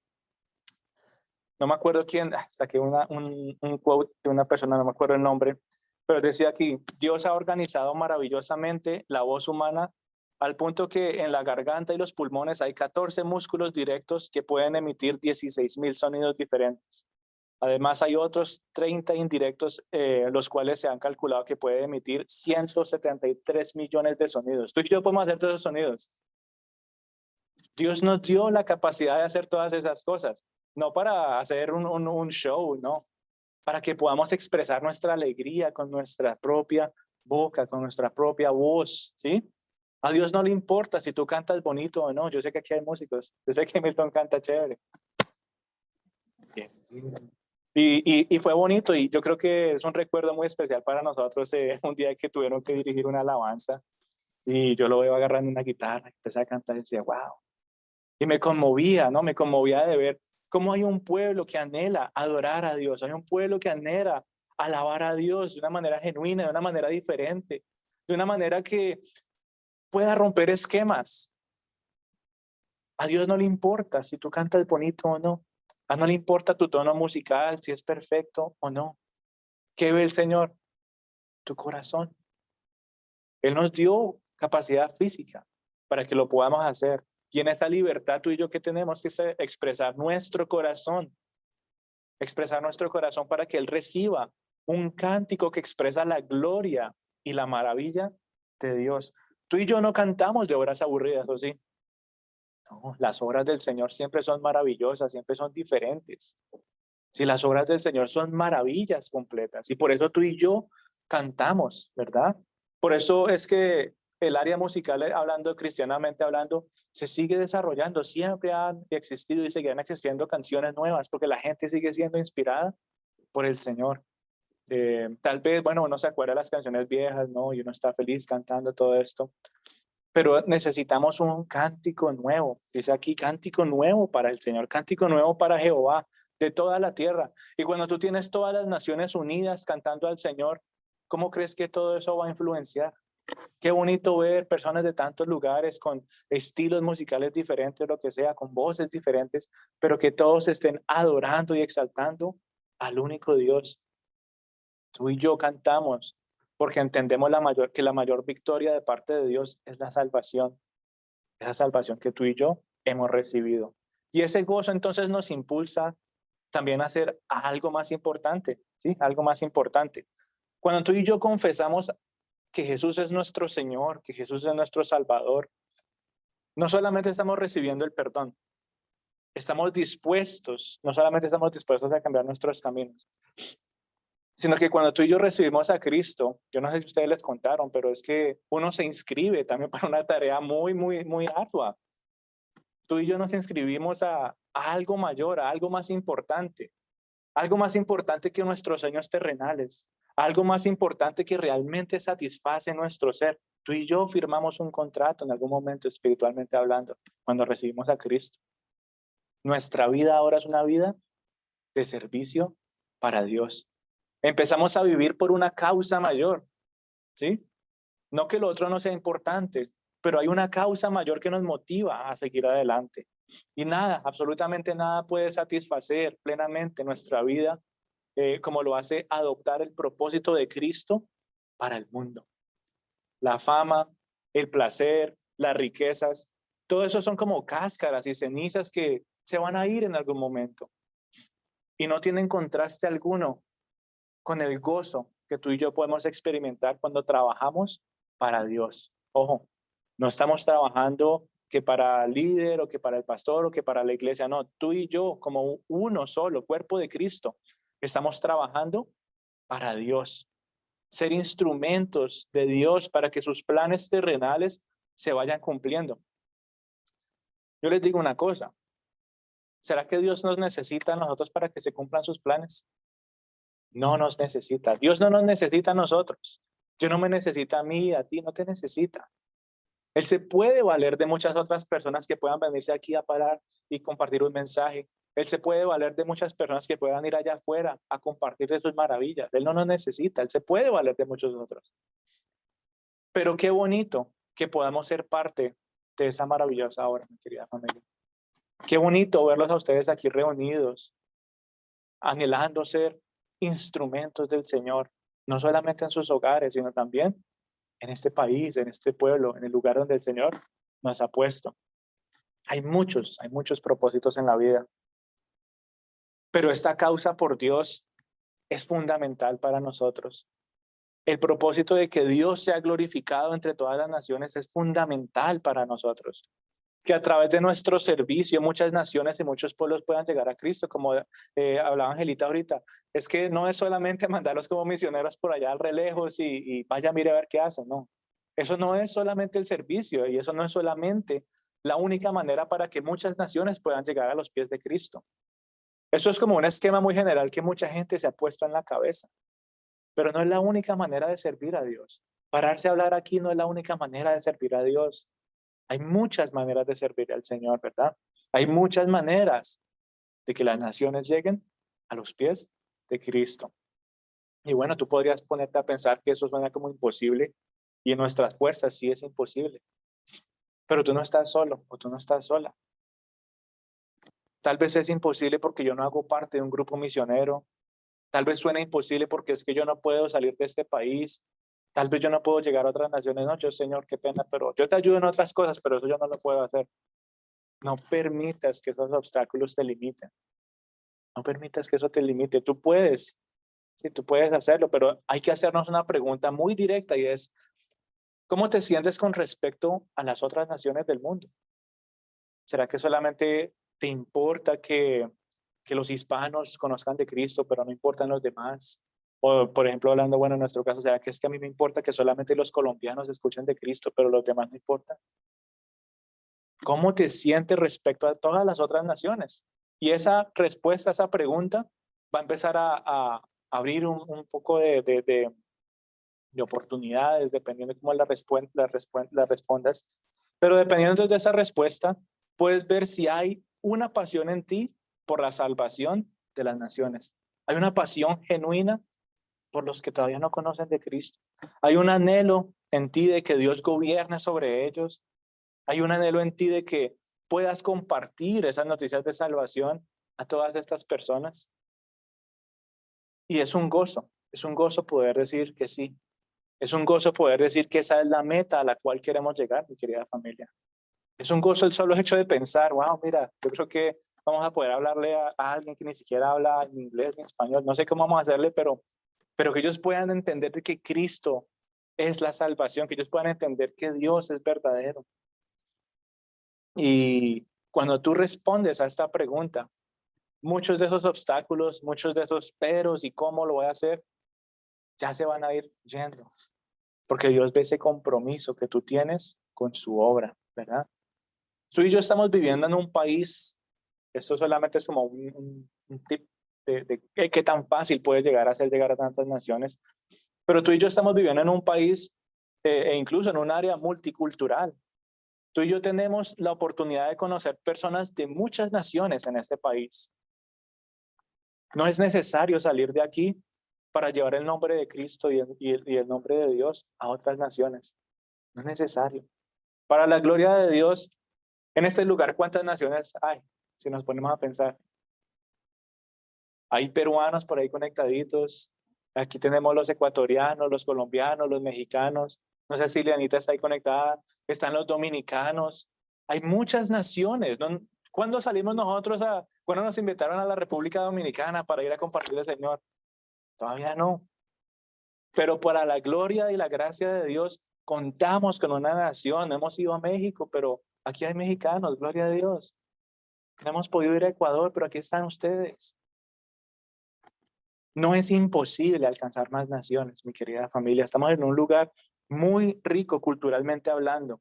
No me acuerdo quién, saqué un quote de una persona, no me acuerdo el nombre, pero decía aquí, Dios ha organizado maravillosamente la voz humana al punto que en la garganta y los pulmones hay 14 músculos directos que pueden emitir 16,000 sonidos diferentes. Además, hay otros 30 indirectos, los cuales se han calculado que puede emitir 173 millones de sonidos. Tú y yo podemos hacer todos esos sonidos. Dios nos dio la capacidad de hacer todas esas cosas, no para hacer un show, no, para que podamos expresar nuestra alegría con nuestra propia boca, con nuestra propia voz, ¿sí? A Dios no le importa si tú cantas bonito o no. Yo sé que aquí hay músicos, yo sé que Milton canta chévere. Y fue bonito, y yo creo que es un recuerdo muy especial para nosotros, un día que tuvieron que dirigir una alabanza y yo lo veo agarrando una guitarra, empecé a cantar y decía, wow. Y me conmovía, ¿no? Me conmovía de ver cómo hay un pueblo que anhela adorar a Dios, hay un pueblo que anhela alabar a Dios de una manera genuina, de una manera diferente, de una manera que pueda romper esquemas. A Dios no le importa si tú cantas bonito o no. A no le importa tu tono musical, si es perfecto o no. ¿Qué ve el Señor? Tu corazón. Él nos dio capacidad física para que lo podamos hacer. Y en esa libertad tú y yo que tenemos que expresar nuestro corazón para que Él reciba un cántico que expresa la gloria y la maravilla de Dios. Tú y yo no cantamos de obras aburridas, ¿o sí? No, las obras del Señor siempre son maravillosas, siempre son diferentes. Si las obras del Señor son maravillas completas, y por eso tú y yo cantamos, ¿verdad? Por eso es que el área musical, hablando cristianamente hablando, se sigue desarrollando. Siempre han existido y seguirán existiendo canciones nuevas, porque la gente sigue siendo inspirada por el Señor. Tal vez, bueno, uno se acuerda de las canciones viejas, ¿no? Y uno está feliz cantando todo esto. Pero necesitamos un cántico nuevo. Dice aquí, cántico nuevo para el Señor, cántico nuevo para Jehová de toda la tierra. Y cuando tú tienes todas las naciones unidas cantando al Señor, ¿cómo crees que todo eso va a influenciar? Qué bonito ver personas de tantos lugares con estilos musicales diferentes, lo que sea, con voces diferentes, pero que todos estén adorando y exaltando al único Dios. Tú y yo cantamos porque entendemos que la mayor victoria de parte de Dios es la salvación, esa salvación que tú y yo hemos recibido. Y ese gozo entonces nos impulsa también a hacer algo más importante, ¿sí? Algo más importante. Cuando tú y yo confesamos que Jesús es nuestro Señor, que Jesús es nuestro Salvador, no solamente estamos recibiendo el perdón, estamos dispuestos, no solamente estamos dispuestos a cambiar nuestros caminos, sino que cuando tú y yo recibimos a Cristo, yo no sé si ustedes les contaron, pero es que uno se inscribe también para una tarea muy ardua. Tú y yo nos inscribimos a algo mayor, a algo más importante que nuestros sueños terrenales, algo más importante que realmente satisface nuestro ser. Tú y yo firmamos un contrato en algún momento espiritualmente hablando, cuando recibimos a Cristo. Nuestra vida ahora es una vida de servicio para Dios. Empezamos a vivir por una causa mayor, ¿sí? No que lo otro no sea importante, pero hay una causa mayor que nos motiva a seguir adelante. Y nada, absolutamente nada puede satisfacer plenamente nuestra vida como lo hace adoptar el propósito de Cristo para el mundo. La fama, el placer, las riquezas, todo eso son como cáscaras y cenizas que se van a ir en algún momento y no tienen contraste alguno con el gozo que tú y yo podemos experimentar cuando trabajamos para Dios. Ojo, no estamos trabajando que para el líder o que para el pastor o que para la iglesia, no, tú y yo como uno solo, cuerpo de Cristo, estamos trabajando para Dios, ser instrumentos de Dios para que sus planes terrenales se vayan cumpliendo. Yo les digo una cosa, ¿será que Dios nos necesita a nosotros para que se cumplan sus planes? No nos necesita. Dios no nos necesita a nosotros. Dios no me necesita a mí, a ti, no te necesita. Él se puede valer de muchas otras personas que puedan venirse aquí a parar y compartir un mensaje. Él se puede valer de muchas personas que puedan ir allá afuera a compartir de sus maravillas. Él no nos necesita, Él se puede valer de muchos otros. Pero qué bonito que podamos ser parte de esa maravillosa obra, mi querida familia. Qué bonito verlos a ustedes aquí reunidos, anhelando ser instrumentos del Señor, no solamente en sus hogares, sino también en este país, en este pueblo, en el lugar donde el Señor nos ha puesto. Hay muchos propósitos en la vida, pero esta causa por Dios es fundamental para nosotros. El propósito de que Dios sea glorificado entre todas las naciones es fundamental para nosotros. Que a través de nuestro servicio muchas naciones y muchos pueblos puedan llegar a Cristo, como hablaba Angelita ahorita. Es que no es solamente mandarlos como misioneros por allá al relejos y vaya, mire a ver qué hacen, no. Eso no es solamente el servicio y eso no es solamente la única manera para que muchas naciones puedan llegar a los pies de Cristo. Eso es como un esquema muy general que mucha gente se ha puesto en la cabeza, pero no es la única manera de servir a Dios. Pararse a hablar aquí no es la única manera de servir a Dios. Hay muchas maneras de servir al Señor, ¿verdad? Hay muchas maneras de que las naciones lleguen a los pies de Cristo. Y bueno, tú podrías ponerte a pensar que eso suena como imposible y en nuestras fuerzas sí es imposible. Pero tú no estás solo o tú no estás sola. Tal vez es imposible porque yo no hago parte de un grupo misionero. Tal vez suena imposible porque es que yo no puedo salir de este país. Tal vez yo no puedo llegar a otras naciones. No, yo, Señor, qué pena, pero yo te ayudo en otras cosas, pero eso yo no lo puedo hacer. No permitas que esos obstáculos te limiten. No permitas que eso te limite. Tú puedes, sí, tú puedes hacerlo, pero hay que hacernos una pregunta muy directa y es, ¿cómo te sientes con respecto a las otras naciones del mundo? ¿Será que solamente te importa que los hispanos conozcan de Cristo, pero no importan los demás? O, por ejemplo, hablando, bueno, en nuestro caso, ¿será que es que a mí me importa que solamente los colombianos escuchen de Cristo, pero los demás no importan? ¿Cómo te sientes respecto a todas las otras naciones? Y esa respuesta, esa pregunta, va a empezar a abrir un poco de oportunidades, dependiendo de cómo la respondas. Pero dependiendo de esa respuesta, puedes ver si hay una pasión en ti por la salvación de las naciones. Hay una pasión genuina por los que todavía no conocen de Cristo. Hay un anhelo en ti de que Dios gobierne sobre ellos. Hay un anhelo en ti de que puedas compartir esas noticias de salvación a todas estas personas. Y es un gozo poder decir que sí. Es un gozo poder decir que esa es la meta a la cual queremos llegar, mi querida familia. Es un gozo el solo hecho de pensar, wow, mira, yo creo que vamos a poder hablarle a alguien que ni siquiera habla ni inglés ni español. No sé cómo vamos a hacerle, pero que ellos puedan entender de que Cristo es la salvación, que ellos puedan entender que Dios es verdadero. Y cuando tú respondes a esta pregunta, muchos de esos obstáculos, muchos de esos peros y cómo lo voy a hacer, ya se van a ir yendo. Porque Dios ve ese compromiso que tú tienes con su obra, ¿verdad? Tú y yo estamos viviendo en un país, esto solamente es como un tip de qué tan fácil puede llegar a ser llegar a tantas naciones, pero tú y yo estamos viviendo en un país e incluso en un área multicultural. Tú y yo tenemos la oportunidad de conocer personas de muchas naciones en este país. No es necesario salir de aquí para llevar el nombre de Cristo y el nombre de Dios a otras naciones. No es necesario. Para la gloria de Dios, En este lugar, ¿cuántas naciones hay? Si nos ponemos a pensar. Hay peruanos por ahí conectaditos. Aquí tenemos los ecuatorianos, los colombianos, los mexicanos. No sé si Lianita está ahí conectada. Están los dominicanos. Hay muchas naciones. ¿No? ¿Cuándo salimos nosotros cuándo nos invitaron a la República Dominicana para ir a compartir el Señor? Todavía no. Pero para la gloria y la gracia de Dios, contamos con una nación. No hemos ido a México, pero aquí hay mexicanos, gloria a Dios. No hemos podido ir a Ecuador, pero aquí están ustedes. No es imposible alcanzar más naciones, mi querida familia. Estamos en un lugar muy rico culturalmente hablando.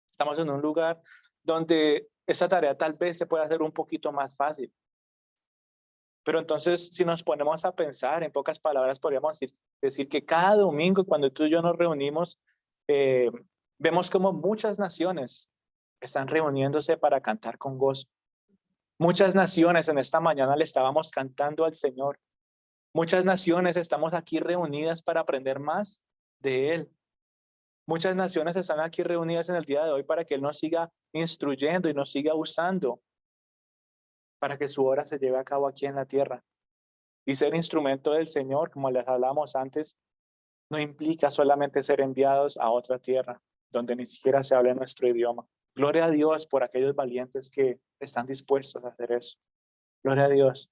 Estamos en un lugar donde esta tarea tal vez se pueda hacer un poquito más fácil. Pero entonces, si nos ponemos a pensar, en pocas palabras, podríamos decir que cada domingo, cuando tú y yo nos reunimos, vemos como muchas naciones están reuniéndose para cantar con gozo. Muchas naciones en esta mañana le estábamos cantando al Señor. Muchas naciones estamos aquí reunidas para aprender más de Él. Muchas naciones están aquí reunidas en el día de hoy para que Él nos siga instruyendo y nos siga usando para que su obra se lleve a cabo aquí en la tierra. Y ser instrumento del Señor, como les hablamos antes, no implica solamente ser enviados a otra tierra donde ni siquiera se hable nuestro idioma. Gloria a Dios por aquellos valientes que están dispuestos a hacer eso. Gloria a Dios.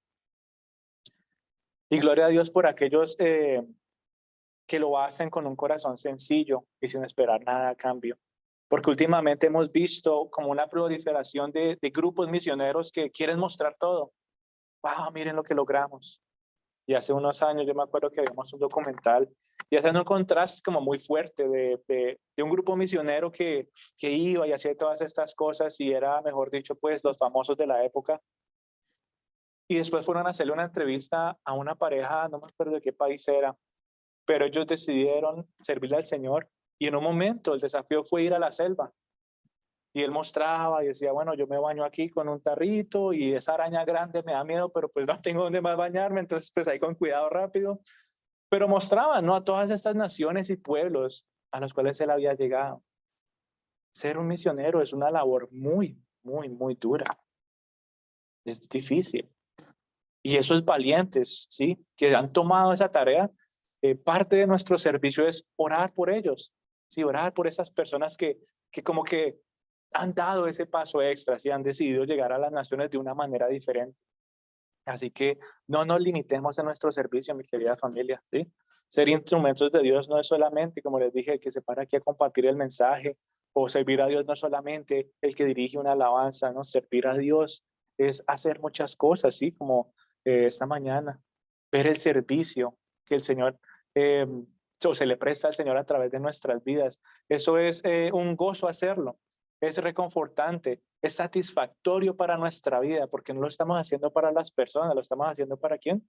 Y gloria a Dios por aquellos que lo hacen con un corazón sencillo y sin esperar nada a cambio. Porque últimamente hemos visto como una proliferación de grupos misioneros que quieren mostrar todo. ¡Wow! Miren lo que logramos. Y hace unos años yo me acuerdo que vimos un documental y hacen un contraste como muy fuerte de un grupo misionero que iba y hacía todas estas cosas y era, mejor dicho, pues los famosos de la época. Y después fueron a hacerle una entrevista a una pareja, no me acuerdo de qué país era, pero ellos decidieron servirle al Señor y en un momento el desafío fue ir a la selva. Y él mostraba y decía, bueno, yo me baño aquí con un tarrito y esa araña grande me da miedo, pero pues no tengo dónde más bañarme, entonces pues ahí con cuidado rápido. Pero mostraba, ¿no? A todas estas naciones y pueblos a los cuales él había llegado. Ser un misionero es una labor muy, muy, muy dura. Es difícil. Y esos valientes, ¿sí? Que han tomado esa tarea, parte de nuestro servicio es orar por ellos, ¿sí? Orar por esas personas que como que han dado ese paso extra, ¿sí? Han decidido llegar a las naciones de una manera diferente. Así que no nos limitemos a nuestro servicio, mi querida familia, ¿sí? Ser instrumentos de Dios no es solamente, como les dije, el que se para aquí a compartir el mensaje, o servir a Dios no es solamente el que dirige una alabanza, ¿no? Servir a Dios es hacer muchas cosas, ¿sí? Como esta mañana, ver el servicio que el Señor, o se le presta al Señor a través de nuestras vidas. Eso es un gozo hacerlo. Es reconfortante, es satisfactorio para nuestra vida, porque no lo estamos haciendo para las personas, lo estamos haciendo ¿para quién?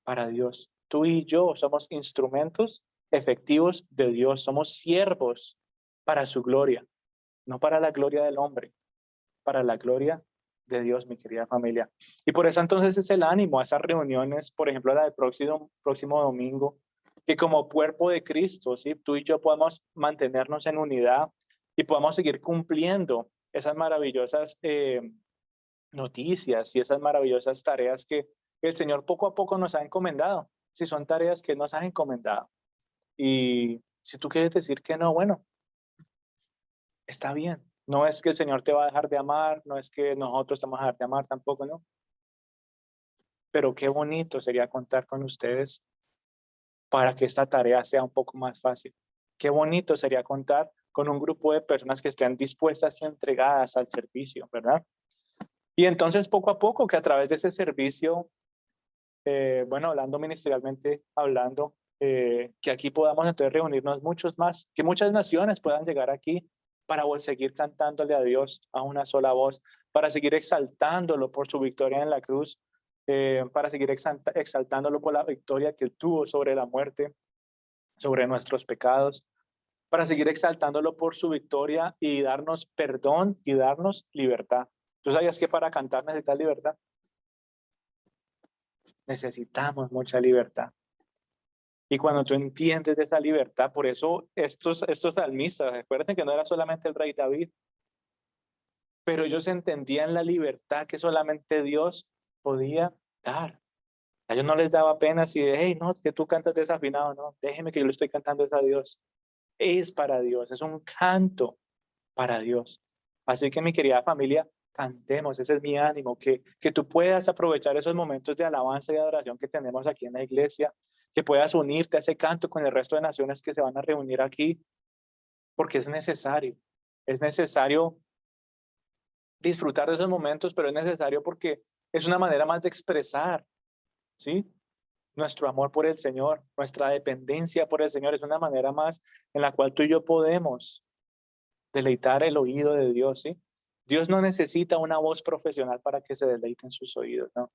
Para Dios. Tú y yo somos instrumentos efectivos de Dios, somos siervos para su gloria, no para la gloria del hombre, para la gloria de Dios, mi querida familia. Y por eso entonces es el ánimo a esas reuniones, por ejemplo, la del próximo domingo, que como cuerpo de Cristo, ¿sí? Tú y yo podamos mantenernos en unidad y podamos seguir cumpliendo esas maravillosas noticias y esas maravillosas tareas que el Señor poco a poco nos ha encomendado. Si son tareas que nos ha encomendado. Y si tú quieres decir que no, bueno, está bien. No es que el Señor te va a dejar de amar, no es que nosotros te vamos a dejar de amar tampoco, ¿no? Pero qué bonito sería contar con ustedes para que esta tarea sea un poco más fácil. Qué bonito sería contar con un grupo de personas que estén dispuestas y entregadas al servicio, ¿verdad? Y entonces poco a poco que a través de ese servicio, bueno, hablando ministerialmente, hablando, que aquí podamos entonces reunirnos muchos más, que muchas naciones puedan llegar aquí para seguir cantándole a Dios a una sola voz, para seguir exaltándolo por su victoria en la cruz, para seguir exaltándolo por la victoria que él tuvo sobre la muerte, sobre nuestros pecados, para seguir exaltándolo por su victoria y darnos perdón y darnos libertad. ¿Tú sabías que para cantar necesitas libertad? Necesitamos mucha libertad. Y cuando tú entiendes de esa libertad, por eso estos salmistas, recuerden que no era solamente el rey David, pero ellos entendían la libertad que solamente Dios podía dar. A ellos no les daba pena si, hey, no, que tú cantas desafinado, no, déjeme que yo le estoy cantando es a Dios. Es para Dios, es un canto para Dios. Así que mi querida familia, cantemos, ese es mi ánimo, que tú puedas aprovechar esos momentos de alabanza y adoración que tenemos aquí en la iglesia, que puedas unirte a ese canto con el resto de naciones que se van a reunir aquí, porque es necesario disfrutar de esos momentos, pero es necesario porque es una manera más de expresar, ¿sí? Nuestro amor por el Señor, nuestra dependencia por el Señor, es una manera más en la cual tú y yo podemos deleitar el oído de Dios, ¿sí? Dios no necesita una voz profesional para que se deleite en sus oídos, ¿no?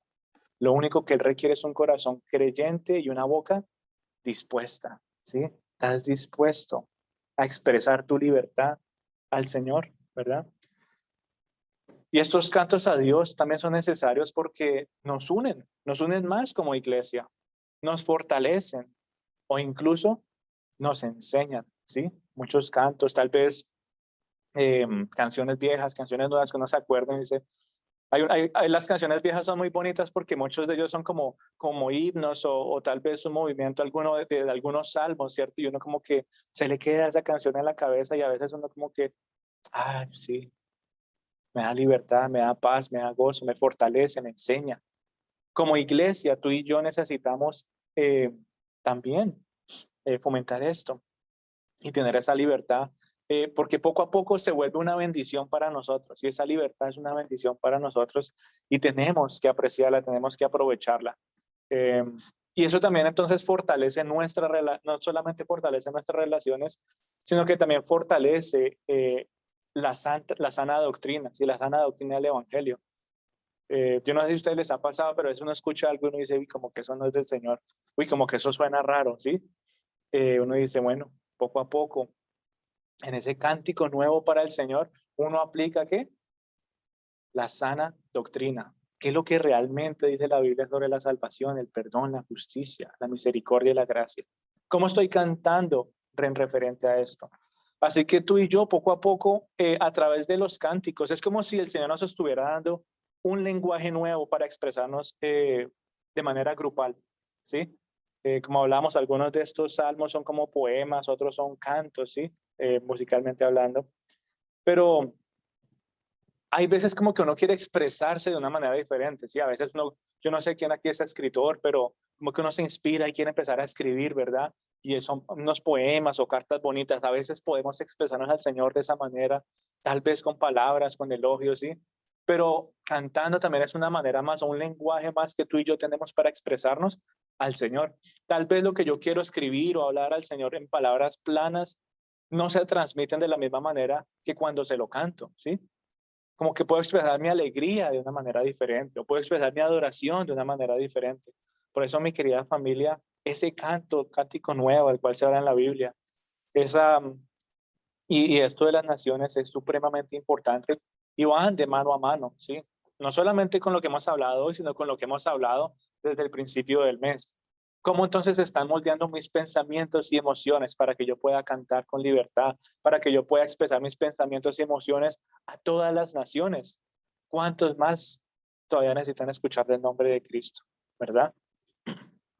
Lo único que Él requiere es un corazón creyente y una boca dispuesta, ¿sí? Estás dispuesto a expresar tu libertad al Señor, ¿verdad? Y estos cantos a Dios también son necesarios porque nos unen más como iglesia, nos fortalecen o incluso nos enseñan, ¿sí? Muchos cantos, tal vez canciones viejas, canciones nuevas que uno se acuerda y dice, las canciones viejas son muy bonitas porque muchos de ellos son como himnos o tal vez un movimiento alguno de algunos salmos, ¿cierto? Y uno como que se le queda esa canción en la cabeza y a veces uno como que, ay, sí, me da libertad, me da paz, me da gozo, me fortalece, me enseña. Como iglesia, tú y yo necesitamos también fomentar esto y tener esa libertad, porque poco a poco se vuelve una bendición para nosotros y esa libertad es una bendición para nosotros y tenemos que apreciarla, tenemos que aprovecharla. Eh, y eso también entonces fortalece no solamente fortalece nuestras relaciones, sino que también fortalece la sana doctrina, ¿sí? La sana doctrina del Evangelio. Yo no sé si a ustedes les ha pasado, pero a veces uno escucha algo y uno dice, uy, como que eso no es del Señor, uy, como que eso suena raro, ¿sí? Uno dice, bueno, poco a poco, en ese cántico nuevo para el Señor, uno aplica ¿qué? La sana doctrina. ¿Qué es lo que realmente dice la Biblia sobre la salvación, el perdón, la justicia, la misericordia y la gracia? ¿Cómo estoy cantando en referente a esto? Así que tú y yo, poco a poco, a través de los cánticos, es como si el Señor nos estuviera dando un lenguaje nuevo para expresarnos de manera grupal, ¿sí? Como hablamos, algunos de estos salmos son como poemas, otros son cantos, ¿sí? Musicalmente hablando. Pero hay veces como que uno quiere expresarse de una manera diferente, ¿sí? A veces uno, yo no sé quién aquí es escritor, pero como que uno se inspira y quiere empezar a escribir, ¿verdad? Y son unos poemas o cartas bonitas. A veces podemos expresarnos al Señor de esa manera, tal vez con palabras, con elogios, ¿sí? Pero cantando también es una manera más, o un lenguaje más que tú y yo tenemos para expresarnos al Señor. Tal vez lo que yo quiero escribir o hablar al Señor en palabras planas no se transmiten de la misma manera que cuando se lo canto, ¿sí? Como que puedo expresar mi alegría de una manera diferente, o puedo expresar mi adoración de una manera diferente. Por eso, mi querida familia, ese cántico nuevo, el cual se habla en la Biblia, esa, y esto de las naciones es supremamente importante y van de mano a mano, ¿sí? No solamente con lo que hemos hablado hoy, sino con lo que hemos hablado desde el principio del mes. ¿Cómo entonces están moldeando mis pensamientos y emociones para que yo pueda cantar con libertad, para que yo pueda expresar mis pensamientos y emociones a todas las naciones? ¿Cuántos más todavía necesitan escuchar del nombre de Cristo, verdad?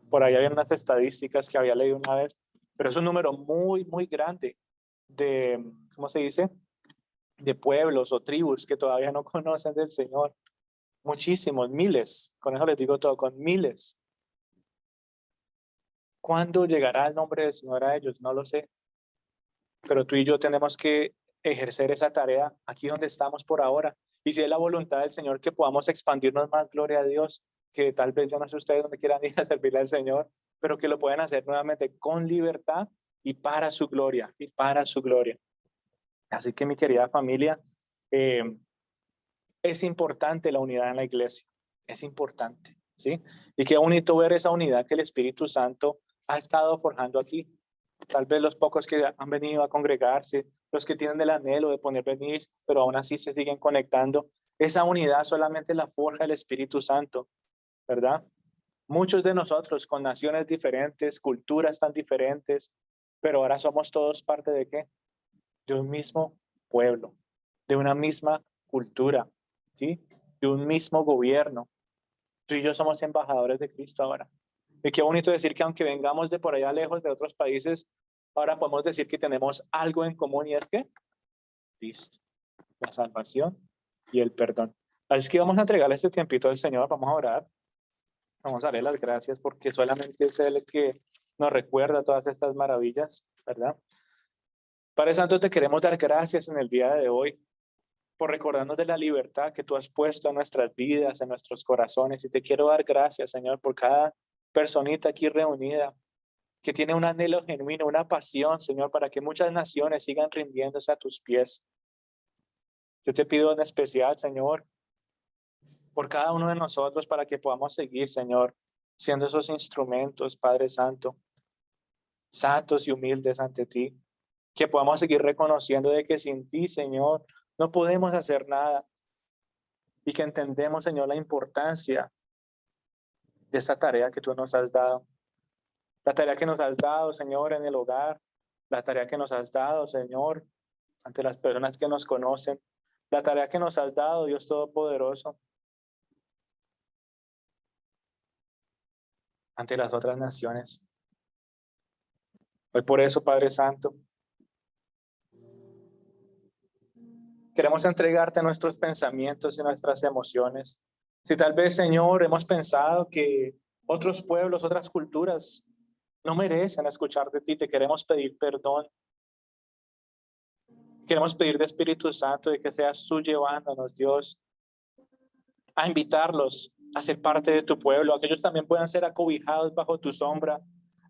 Por ahí había unas estadísticas que había leído una vez, pero es un número muy, muy grande de, ¿cómo se dice? De pueblos o tribus que todavía no conocen del Señor. Muchísimos, miles. Con eso les digo todo, con miles. ¿Cuándo llegará el nombre del Señor a ellos? No lo sé. Pero tú y yo tenemos que ejercer esa tarea aquí donde estamos por ahora. Y si es la voluntad del Señor que podamos expandirnos más, gloria a Dios, que tal vez yo no sé ustedes dónde quieran ir a servirle al Señor, pero que lo puedan hacer nuevamente con libertad y para su gloria, y para su gloria. Así que mi querida familia, eh, es importante la unidad en la iglesia, es importante, ¿sí? Y qué bonito ver esa unidad que el Espíritu Santo ha estado forjando aquí. Tal vez los pocos que han venido a congregarse, los que tienen el anhelo de poder venir, pero aún así se siguen conectando. Esa unidad solamente la forja el Espíritu Santo, ¿verdad? Muchos de nosotros con naciones diferentes, culturas tan diferentes, pero ahora somos todos parte de qué? De un mismo pueblo, de una misma cultura, ¿sí? De un mismo gobierno. Tú y yo somos embajadores de Cristo ahora. Y qué bonito decir que aunque vengamos de por allá lejos de otros países, ahora podemos decir que tenemos algo en común y es que Cristo, la salvación y el perdón. Así que vamos a entregarle este tiempito al Señor, vamos a orar, vamos a darle las gracias porque solamente es Él el que nos recuerda todas estas maravillas, ¿verdad? Padre Santo, te queremos dar gracias en el día de hoy por recordarnos de la libertad que tú has puesto en nuestras vidas, en nuestros corazones. Y te quiero dar gracias, Señor, por cada personita aquí reunida que tiene un anhelo genuino, una pasión, Señor, para que muchas naciones sigan rindiéndose a tus pies. Yo te pido en especial, Señor, por cada uno de nosotros para que podamos seguir, Señor, siendo esos instrumentos, Padre Santo, santos y humildes ante ti. Que podamos seguir reconociendo de que sin ti, Señor, no podemos hacer nada. Y que entendemos, Señor, la importancia de esta tarea que tú nos has dado. La tarea que nos has dado, Señor, en el hogar. La tarea que nos has dado, Señor, ante las personas que nos conocen. La tarea que nos has dado, Dios Todopoderoso, ante las otras naciones. Hoy por eso, Padre Santo, queremos entregarte nuestros pensamientos y nuestras emociones. Si tal vez, Señor, hemos pensado que otros pueblos, otras culturas no merecen escuchar de ti, te queremos pedir perdón. Queremos pedir de Espíritu Santo de que seas tú llevándonos, Dios, a invitarlos a ser parte de tu pueblo, a que ellos también puedan ser acobijados bajo tu sombra,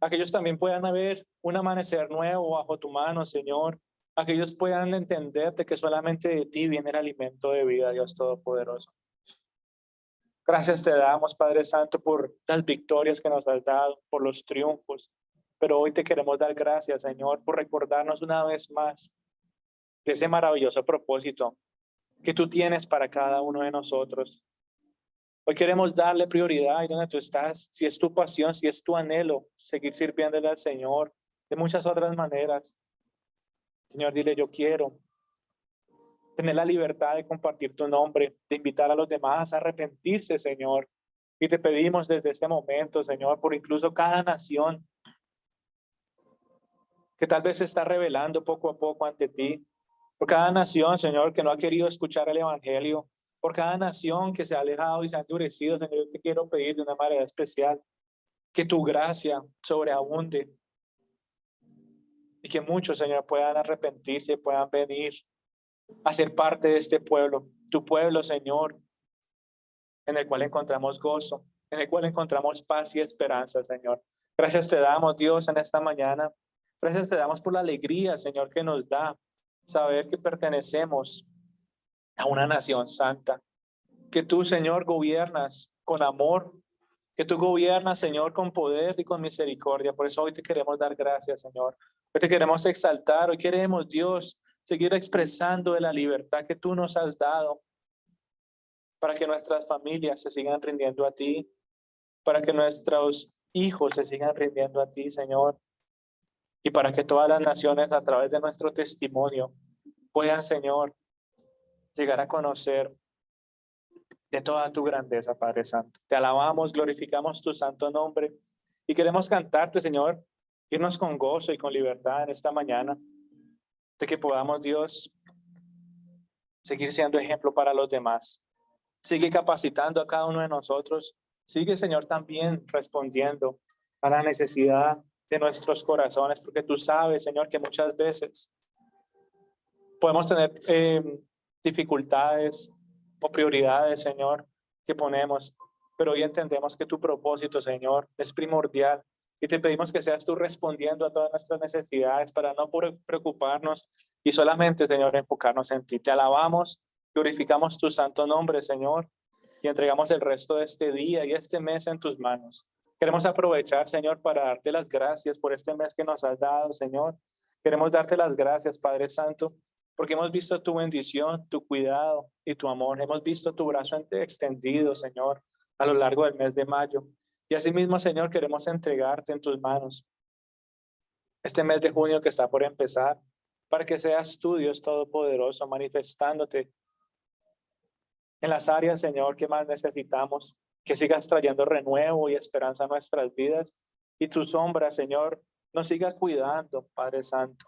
a que ellos también puedan haber un amanecer nuevo bajo tu mano, Señor, a que ellos puedan entenderte que solamente de ti viene el alimento de vida, Dios Todopoderoso. Gracias te damos, Padre Santo, por las victorias que nos has dado, por los triunfos, pero hoy te queremos dar gracias, Señor, por recordarnos una vez más de ese maravilloso propósito que tú tienes para cada uno de nosotros. Hoy queremos darle prioridad ahí donde tú estás, si es tu pasión, si es tu anhelo, seguir sirviéndole al Señor de muchas otras maneras. Señor, dile, yo quiero tener la libertad de compartir tu nombre, de invitar a los demás a arrepentirse, Señor. Y te pedimos desde este momento, Señor, por incluso cada nación que tal vez se está revelando poco a poco ante ti, por cada nación, Señor, que no ha querido escuchar el Evangelio, por cada nación que se ha alejado y se ha endurecido, Señor, yo te quiero pedir de una manera especial que tu gracia sobreabunde y que muchos, Señor, puedan arrepentirse, puedan venir a ser parte de este pueblo, tu pueblo, Señor, en el cual encontramos gozo, en el cual encontramos paz y esperanza, Señor. Gracias te damos, Dios, en esta mañana. Gracias te damos por la alegría, Señor, que nos da saber que pertenecemos a una nación santa, que tú, Señor, gobiernas con amor, que tú gobiernas, Señor, con poder y con misericordia. Por eso hoy te queremos dar gracias, Señor. Hoy te queremos exaltar, hoy queremos, Dios, seguir expresando de la libertad que tú nos has dado para que nuestras familias se sigan rindiendo a ti, para que nuestros hijos se sigan rindiendo a ti, Señor, y para que todas las naciones a través de nuestro testimonio puedan, Señor, llegar a conocer de toda tu grandeza, Padre Santo. Te alabamos, glorificamos tu santo nombre y queremos cantarte, Señor, irnos con gozo y con libertad en esta mañana, de que podamos, Dios, seguir siendo ejemplo para los demás. Sigue capacitando a cada uno de nosotros. Sigue, Señor, también respondiendo a la necesidad de nuestros corazones, porque tú sabes, Señor, que muchas veces podemos tener dificultades o prioridades, Señor, que ponemos, pero hoy entendemos que tu propósito, Señor, es primordial y te pedimos que seas tú respondiendo a todas nuestras necesidades para no preocuparnos y solamente, Señor, enfocarnos en ti. Te alabamos, glorificamos tu santo nombre, Señor, y entregamos el resto de este día y este mes en tus manos. Queremos aprovechar, Señor, para darte las gracias por este mes que nos has dado, Señor. Queremos darte las gracias, Padre Santo, porque hemos visto tu bendición, tu cuidado y tu amor. Hemos visto tu brazo extendido, Señor, a lo largo del mes de mayo. Y asimismo, Señor, queremos entregarte en tus manos este mes de junio que está por empezar, para que seas tú, Dios Todopoderoso, manifestándote en las áreas, Señor, que más necesitamos, que sigas trayendo renuevo y esperanza a nuestras vidas, y tu sombra, Señor, nos siga cuidando, Padre Santo,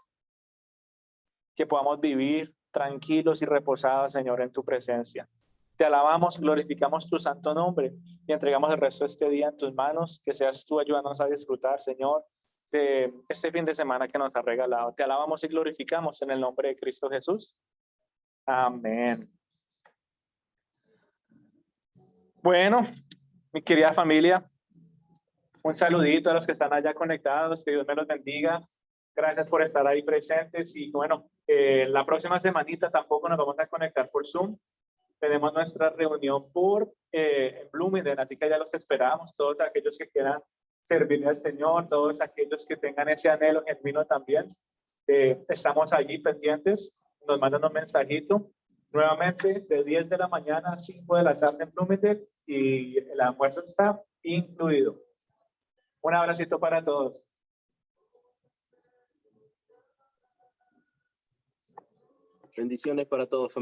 que podamos vivir tranquilos y reposados, Señor, en tu presencia. Te alabamos, glorificamos tu santo nombre y entregamos el resto de este día en tus manos, que seas tú ayudándonos a disfrutar, Señor, de este fin de semana que nos has regalado. Te alabamos y glorificamos en el nombre de Cristo Jesús. Amén. Bueno, mi querida familia, un saludito a los que están allá conectados, que Dios me los bendiga. Gracias por estar ahí presentes y bueno, la próxima semanita tampoco nos vamos a conectar por Zoom. Tenemos nuestra reunión por en Bloomington, así que ya los esperamos, todos aquellos que quieran servirle al Señor, todos aquellos que tengan ese anhelo genuino también. Estamos allí pendientes, nos mandan un mensajito. Nuevamente, de 10 de la mañana a 5 de la tarde en Bloomington y el almuerzo está incluido. Un abracito para todos. Bendiciones para todos, familia.